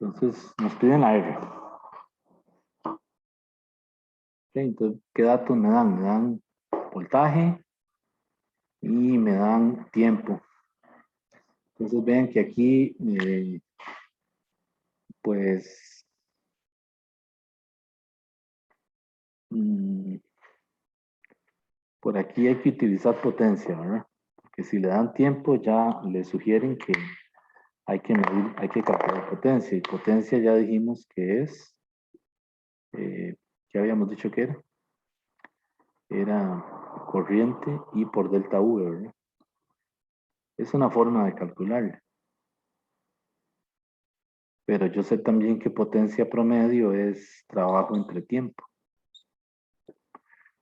Entonces, nos piden la R. Okay, entonces, ¿qué datos me dan? Me dan voltaje y me dan tiempo. Entonces, vean que aquí, pues, por aquí hay que utilizar potencia, ¿verdad? Porque si le dan tiempo, ya le sugieren que hay que medir, hay que calcular potencia. Y potencia ya dijimos que es, ¿qué habíamos dicho que era? Era corriente y por delta V, ¿verdad? Es una forma de calcularla. Pero yo sé también que potencia promedio es trabajo entre tiempo.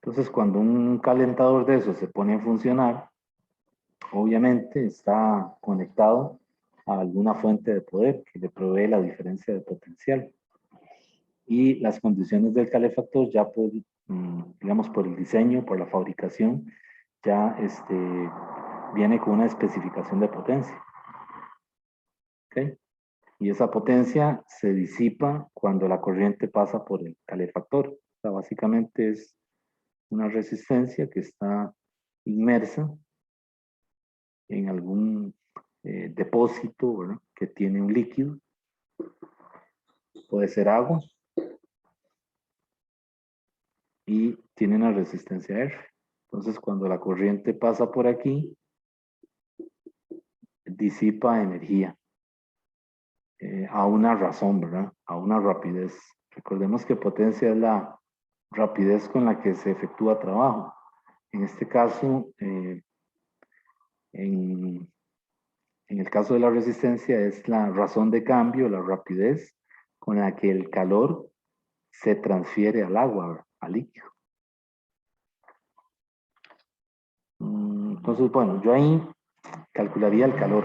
Entonces, cuando un calentador de esos se pone a funcionar, obviamente está conectado a alguna fuente de poder que le provee la diferencia de potencial. Y las condiciones del calefactor ya por, digamos, por el diseño, por la fabricación, ya viene con una especificación de potencia. ¿Okay? Y esa potencia se disipa cuando la corriente pasa por el calefactor. O sea, básicamente es una resistencia que está inmersa en algún depósito, ¿verdad? Que tiene un líquido. Puede ser agua. Y tiene una resistencia R. Entonces, cuando la corriente pasa por aquí, disipa energía a una razón, ¿verdad? A una rapidez. Recordemos que potencia es la rapidez con la que se efectúa trabajo. En este caso, en el caso de la resistencia, es la razón de cambio, la rapidez con la que el calor se transfiere al agua, ¿verdad? Al líquido. Entonces, bueno, yo ahí calcularía el calor,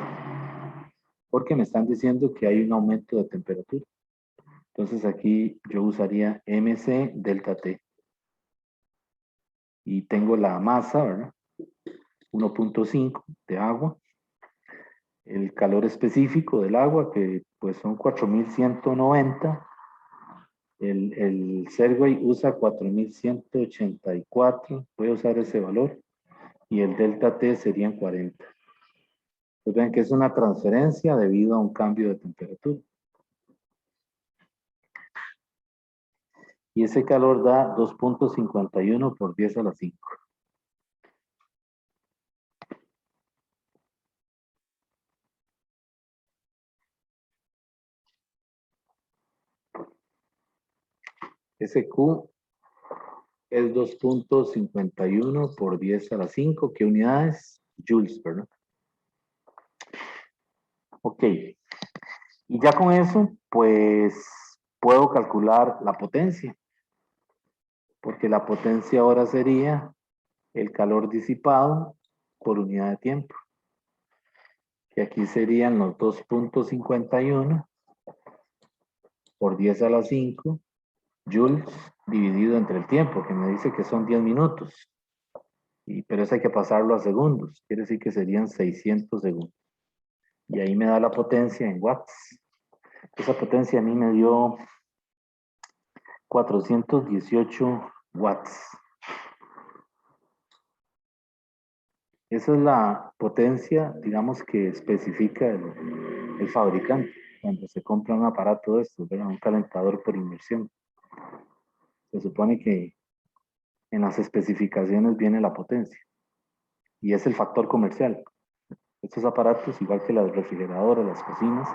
porque me están diciendo que hay un aumento de temperatura. Entonces aquí yo usaría MC delta T. Y tengo la masa, ¿verdad? 1.5 de agua. El calor específico del agua, que pues son 4190. El Serway usa 4184. Voy a usar ese valor. Y el delta T serían 40. Pues ven que es una transferencia debido a un cambio de temperatura. Y ese calor da 2.51 por 10 a la 5. Ese Q es 2.51 por 10 a la 5. ¿Qué unidades? Joules, ¿verdad? Ok. Y ya con eso, pues puedo calcular la potencia. Porque la potencia ahora sería el calor disipado por unidad de tiempo. Que aquí serían los 2.51 por 10 a la 5 joules dividido entre el tiempo, que me dice que son 10 minutos. Pero eso hay que pasarlo a segundos. Quiere decir que serían 600 segundos. Y ahí me da la potencia en watts. Esa potencia a mí me dio 418 watts. Esa es la potencia, digamos, que especifica el fabricante cuando se compra un aparato de estos, ¿verdad? Un calentador por inmersión. Se supone que en las especificaciones viene la potencia y es el factor comercial. Estos aparatos, igual que las refrigeradoras, las cocinas,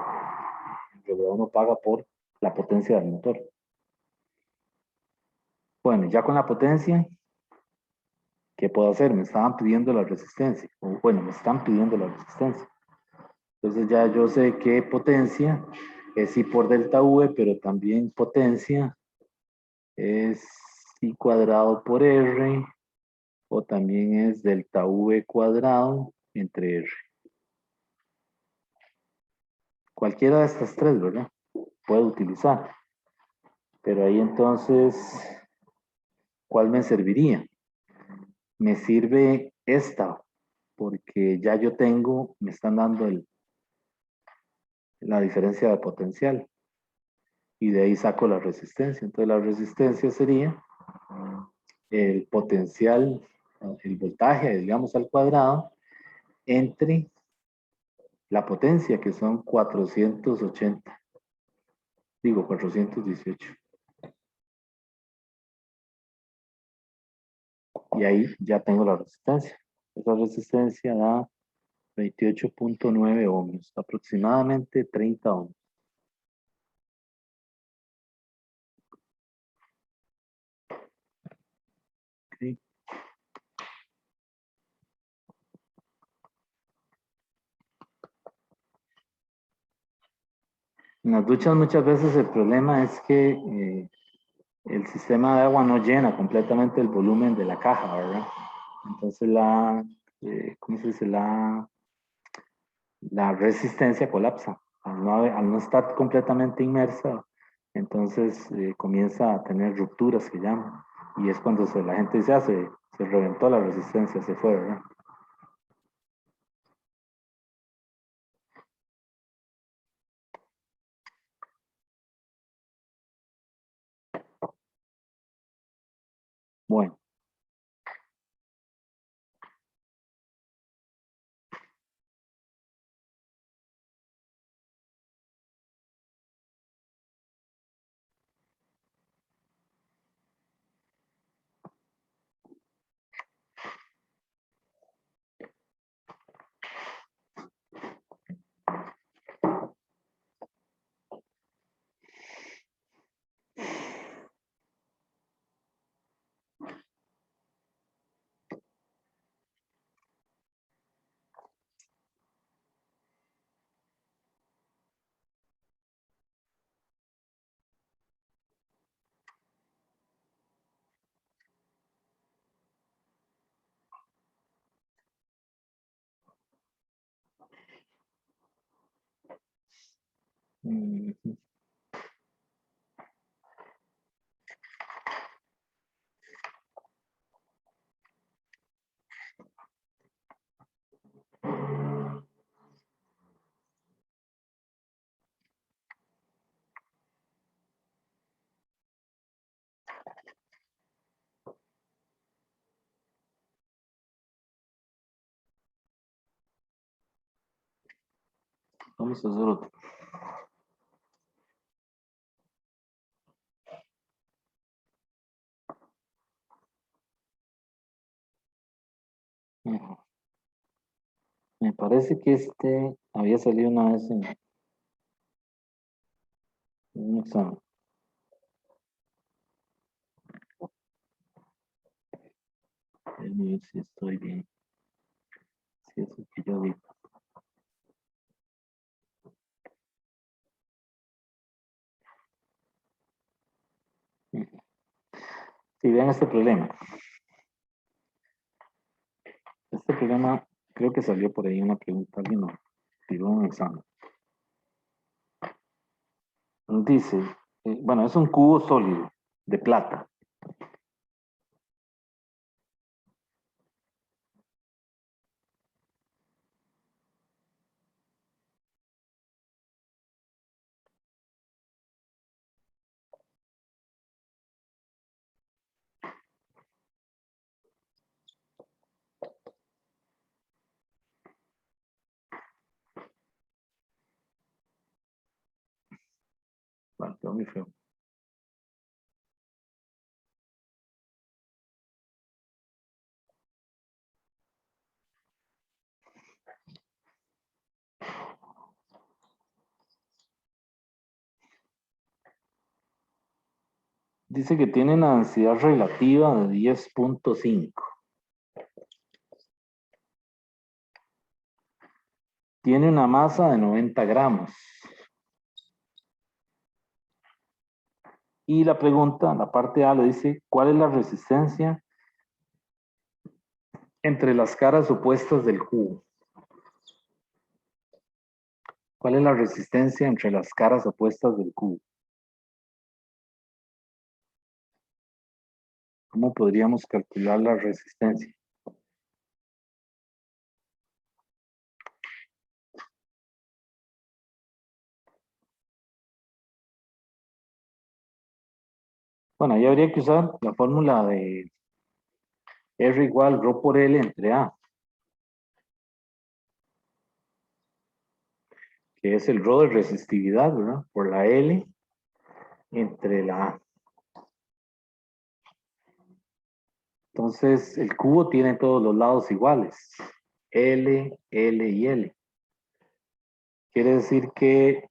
en realidad uno paga por la potencia del motor. Bueno, ya con la potencia, ¿qué puedo hacer? Me estaban pidiendo la resistencia, o bueno, me están pidiendo la resistencia. Entonces ya yo sé qué potencia es I por delta V, pero también potencia es I cuadrado por R, o también es delta V cuadrado entre R. Cualquiera de estas tres, ¿verdad? Puedo utilizar. Pero ahí entonces, ¿cuál me serviría? Me sirve esta, porque ya yo tengo, me están dando la diferencia de potencial. Y de ahí saco la resistencia. Entonces la resistencia sería el potencial, el voltaje, digamos, al cuadrado, entre la potencia, que son 480. Digo, 418. Y ahí ya tengo la resistencia. Esa resistencia da 28.9 ohmios, aproximadamente 30 ohmios. Okay. En las duchas muchas veces el problema es que el sistema de agua no llena completamente el volumen de la caja, ¿verdad? Entonces ¿cómo se dice? La resistencia colapsa. Al no estar completamente inmersa, entonces comienza a tener rupturas que llaman. Y es cuando la gente dice, se reventó la resistencia, se fue, ¿verdad? Bueno, mm, vamos a hacer otro. Ujú. Me parece que este había salido una vez en un examen. Déjame ver si estoy bien. Si es lo que yo digo. Ujú. Si vean este problema. Este problema creo que salió por ahí una pregunta, alguien lo tiró en un examen. Dice, bueno, es un cubo sólido de plata. Bueno, quedó muy feo. Dice que tiene una densidad relativa de 10.5. Tiene una masa de 90 gramos. Y la pregunta, la parte A le dice, ¿cuál es la resistencia entre las caras opuestas del cubo? ¿Cuál es la resistencia entre las caras opuestas del cubo? ¿Cómo podríamos calcular la resistencia? Bueno, ahí habría que usar la fórmula de R igual Rho por L entre A, que es el Rho de resistividad, ¿verdad? Por la L entre la A. Entonces, el cubo tiene todos los lados iguales. L, L y L. Quiere decir que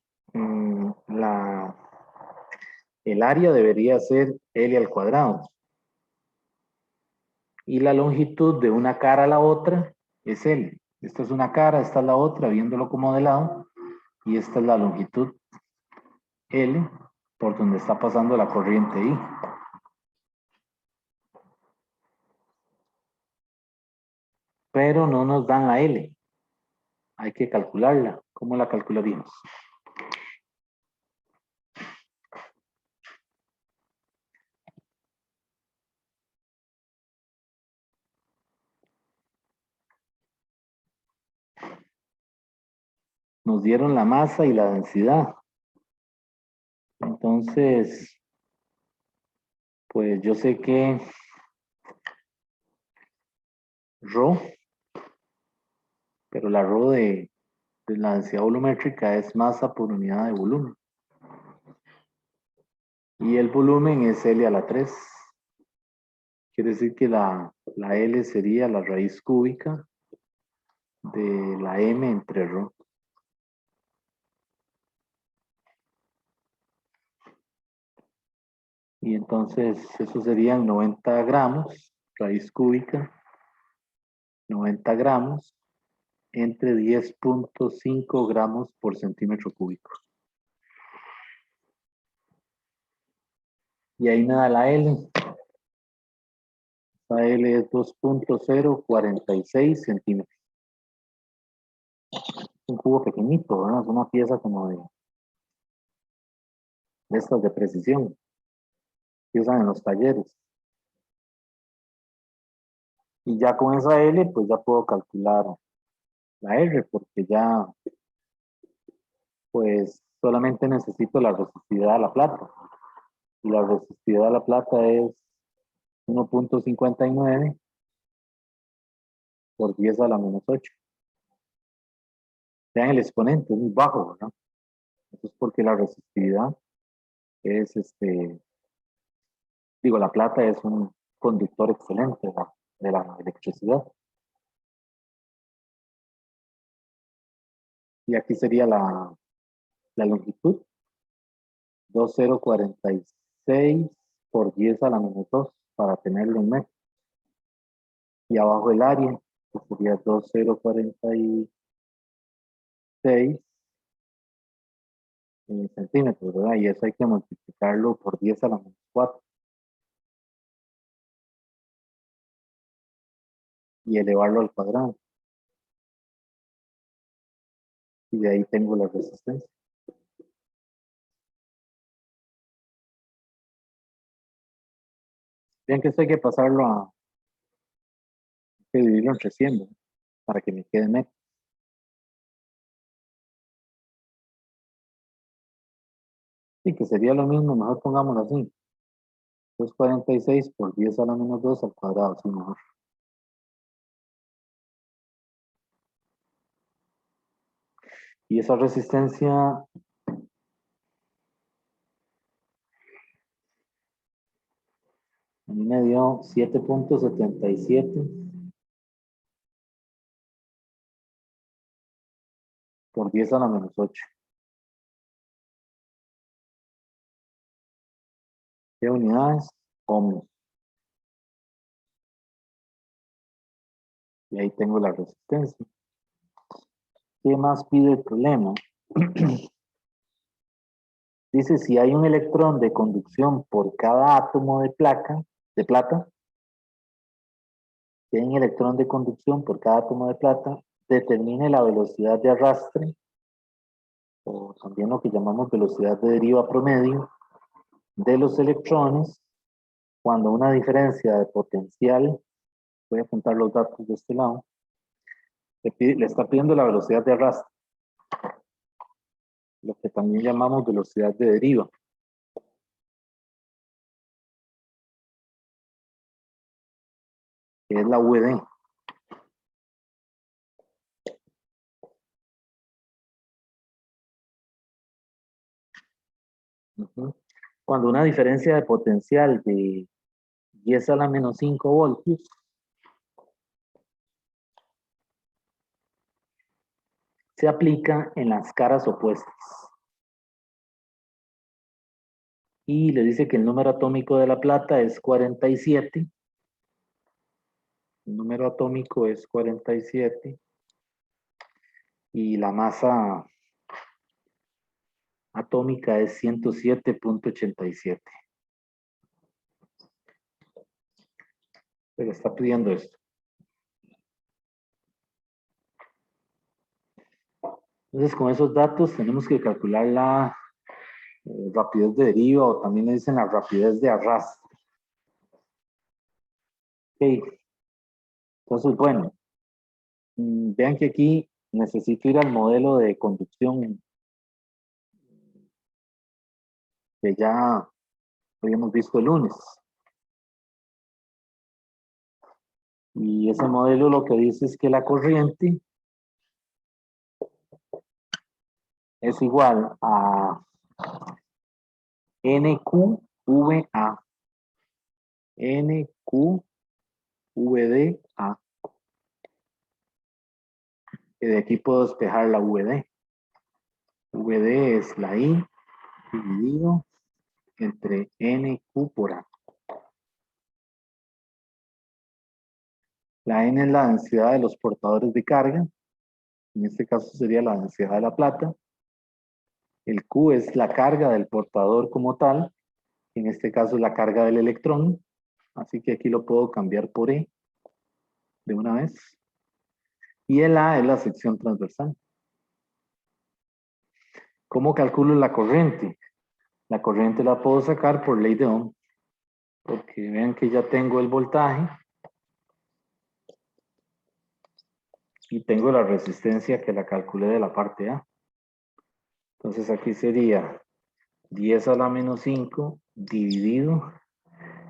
el área debería ser L al cuadrado. Y la longitud de una cara a la otra es L. Esta es una cara, esta es la otra, viéndolo como de lado. Y esta es la longitud L por donde está pasando la corriente I. pero no nos dan la L. Hay que calcularla. ¿Cómo la calcularíamos? Nos dieron la masa y la densidad. Entonces, pues yo sé que ρ, pero la ρ de la densidad volumétrica es masa por unidad de volumen. Y el volumen es L a la 3. Quiere decir que la L sería la raíz cúbica de la M entre ρ. Y entonces eso serían 90 gramos, raíz cúbica, 90 gramos entre 10.5 gramos por centímetro cúbico. Y ahí me da la L. La L es 2.046 centímetros. Un cubo pequeñito, ¿verdad? Es una pieza como de estas de precisión que usan en los talleres. Y ya con esa L, pues ya puedo calcular la R, porque ya, pues, solamente necesito la resistividad a la plata. Y la resistividad a la plata es 1.59 por 10 a la menos 8. Vean el exponente, es muy bajo, ¿verdad? Eso es porque la resistividad es, la plata es un conductor excelente de la electricidad. Y aquí sería la longitud, 2.046 por 10 a la menos 2, para tenerlo en metros. Y abajo el área, que sería 2.046 centímetros, ¿verdad? Y eso hay que multiplicarlo por 10 a la menos 4. Y elevarlo al cuadrado. Y de ahí tengo la resistencia. Bien que esto hay que pasarlo hay que dividirlo entre 100, ¿no? Para que me quede metro. Sí, que sería lo mismo, mejor pongámoslo así. 246 por 10 a la menos 2 al cuadrado, sí, mejor. Y esa resistencia a mí me dio 7.77 por 10 a la menos 8. ¿Qué unidades? Ohmios. Y ahí tengo la resistencia. ¿Qué más pide el problema? Dice, si hay un electrón de conducción por cada átomo de plata, si hay un electrón de conducción por cada átomo de plata, determine la velocidad de arrastre, o también lo que llamamos velocidad de deriva promedio, de los electrones cuando una diferencia de potencial, voy a apuntar los datos de este lado, le está pidiendo la velocidad de arrastre, lo que también llamamos velocidad de deriva. Que es la VD. Cuando una diferencia de potencial de 10 a la menos 5 voltios se aplica en las caras opuestas. Y le dice que el número atómico de la plata es 47. El número atómico es 47. Y la masa atómica es 107.87. Se le está pidiendo esto. Entonces, con esos datos tenemos que calcular la rapidez de deriva o también le dicen la rapidez de arrastre. Ok, entonces, bueno, vean que aquí necesito ir al modelo de conducción que ya habíamos visto el lunes. Y ese modelo lo que dice es que la corriente es igual a NQVA. NQVDA. Que de aquí puedo despejar la VD. VD es la I dividido entre NQ por A. La N es la densidad de los portadores de carga. En este caso sería la densidad de la plata. El Q es la carga del portador como tal. En este caso es la carga del electrón. Así que aquí lo puedo cambiar por E de una vez. Y el A es la sección transversal. ¿Cómo calculo la corriente? La corriente la puedo sacar por ley de Ohm. Porque vean que ya tengo el voltaje y tengo la resistencia que la calculé de la parte A. Entonces aquí sería 10 a la menos 5 dividido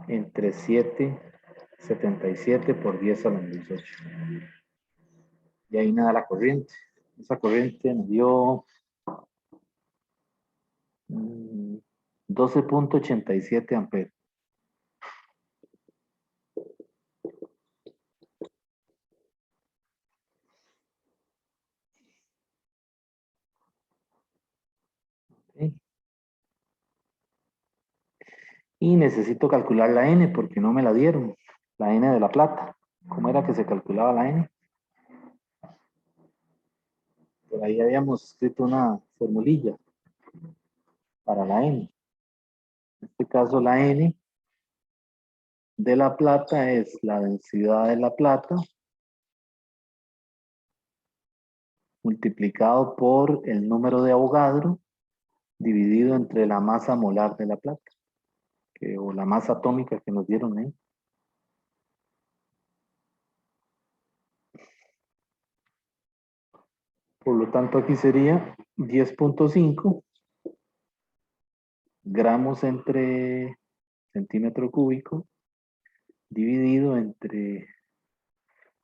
entre 7,77 por 10 a la menos 8. Y ahí nada la corriente. Esa corriente me dio 12,87 amperes. ¿Okay? Y necesito calcular la N porque no me la dieron. La N de la plata. ¿Cómo era que se calculaba la N? Por ahí habíamos escrito una formulilla para la N. En este caso la N de la plata es la densidad de la plata multiplicado por el número de Avogadro dividido entre la masa molar de la plata, o la masa atómica que nos dieron ahí. Por lo tanto, aquí sería 10,5 gramos entre centímetro cúbico dividido entre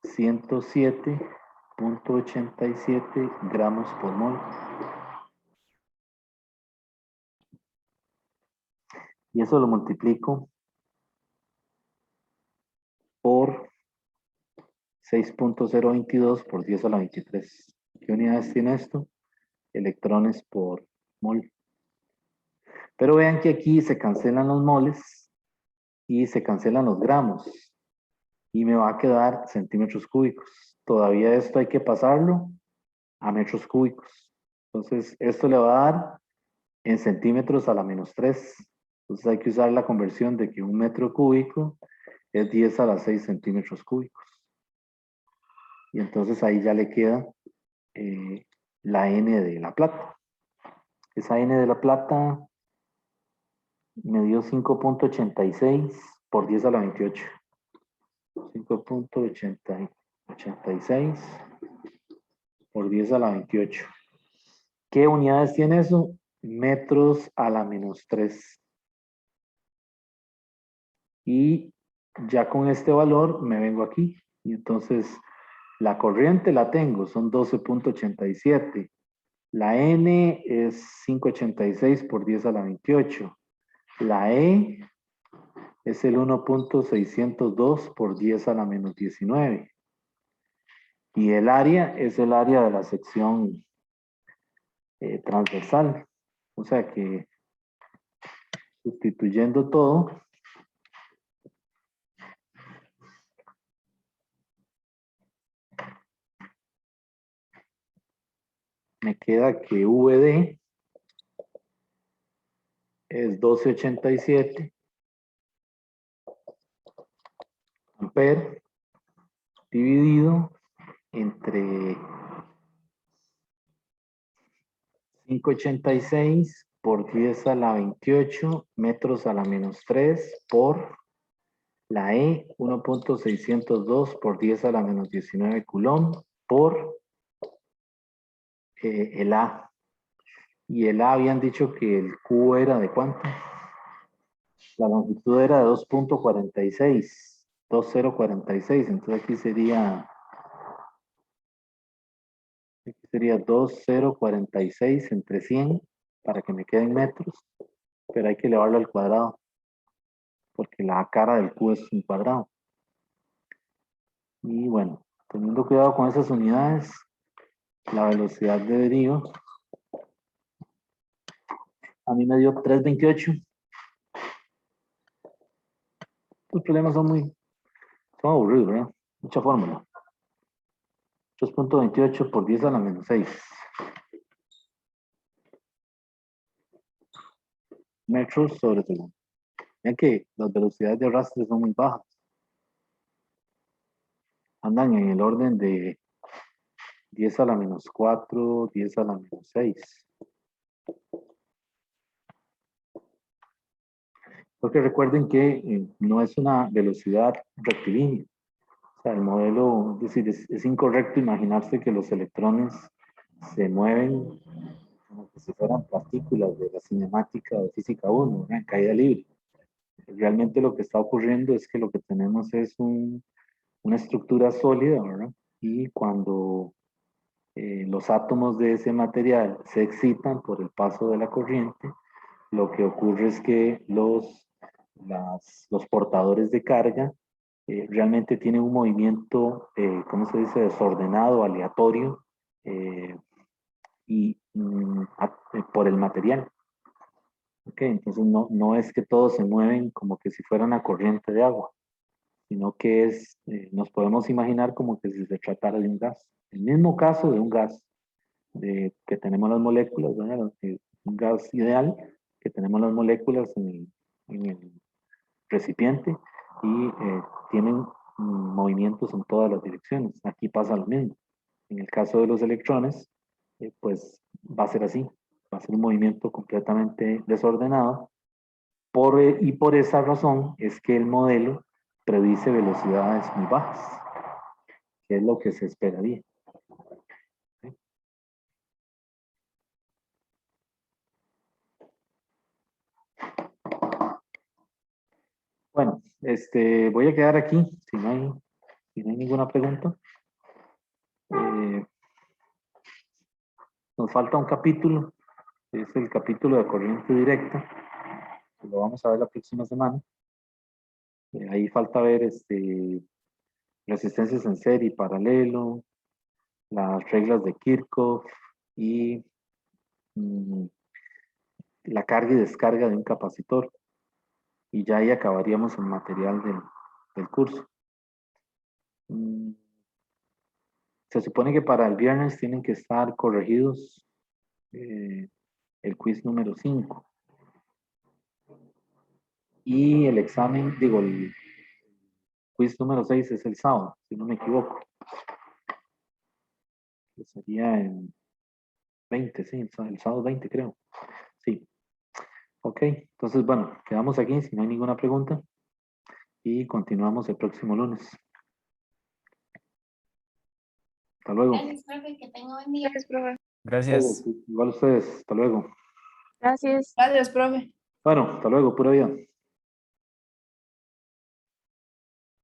107,87 gramos por mol. Y eso lo multiplico por 6,022 por 10 a la 23. ¿Qué unidades tiene esto? Electrones por mol. Pero vean que aquí se cancelan los moles y se cancelan los gramos. Y me va a quedar centímetros cúbicos. Todavía esto hay que pasarlo a metros cúbicos. Entonces, esto le va a dar en centímetros a la menos 3. Entonces hay que usar la conversión de que un metro cúbico es 10 a la 6 centímetros cúbicos. Y entonces ahí ya le queda la N de la plata. Esa N de la plata me dio 5,86 por 10 a la 28. 5,86 por 10 a la 28. ¿Qué unidades tiene eso? Metros a la menos 3. Y ya con este valor me vengo aquí. Y entonces la corriente la tengo, son 12,87. La N es 5,86 por 10 a la 28. La E es el 1,602 por 10 a la menos 19. Y el área es el área de la sección transversal. O sea que sustituyendo todo, me queda que VD es 12,87 amperes dividido entre 586 por 10 a la 28 metros a la menos 3 por la E, 1.602 por 10 a la menos 19 coulomb por el A. Y el A habían dicho que el Q era de ¿cuánto? La longitud era de 2.46, 2046. Entonces aquí sería 2046 entre 100 para que me queden metros, pero hay que elevarlo al cuadrado porque la cara del Q es un cuadrado. Y bueno, teniendo cuidado con esas unidades, la velocidad de deriva a mí me dio 328. Los problemas son aburridos, ¿verdad? Mucha fórmula. 3.28 por 10 a la menos 6 metros sobre segundo. Vean que las velocidades de arrastre son muy bajas. Andan en el orden de 10 a la menos 4, 10 a la menos 6. Porque recuerden que no es una velocidad rectilínea. O sea, el modelo, es decir, es incorrecto imaginarse que los electrones se mueven como que si fueran partículas de la cinemática de física 1, en caída libre. Realmente lo que está ocurriendo es que lo que tenemos es una estructura sólida, ¿verdad? Y cuando los átomos de ese material se excitan por el paso de la corriente, lo que ocurre es que los portadores de carga realmente tienen un movimiento, ¿cómo se dice?, desordenado, aleatorio, y por el material. Okay, entonces no es que todos se mueven como que si fuera una corriente de agua, sino que nos podemos imaginar como que si se tratara de un gas. El mismo caso de un gas, que tenemos las moléculas, ¿verdad? Un gas ideal, que tenemos las moléculas en el recipiente y tienen movimientos en todas las direcciones. Aquí pasa lo mismo. En el caso de los electrones, pues va a ser así. Va a ser un movimiento completamente desordenado. Y por esa razón es que el modelo predice velocidades muy bajas, que es lo que se esperaría. ¿Sí? Bueno, voy a quedar aquí, si no hay ninguna pregunta. Nos falta un capítulo, que es el capítulo de corriente directa, que lo vamos a ver la próxima semana. Ahí falta ver resistencias en serie y paralelo, las reglas de Kirchhoff y la carga y descarga de un capacitor. Y ya ahí acabaríamos el material del curso. Se supone que para el viernes tienen que estar corregidos el quiz número 5. Y el examen, digo, el quiz número 6 es el sábado, si no me equivoco. Que sería el 20, sí, el sábado 20 creo. Sí. Ok, entonces bueno, quedamos aquí si no hay ninguna pregunta y continuamos el próximo lunes. Hasta luego.
Gracias, profe, que tenga buen día.
Gracias, profe.
Gracias.
Igual ustedes, hasta luego.
Gracias.
Gracias, profe.
Bueno, hasta luego, pura vida.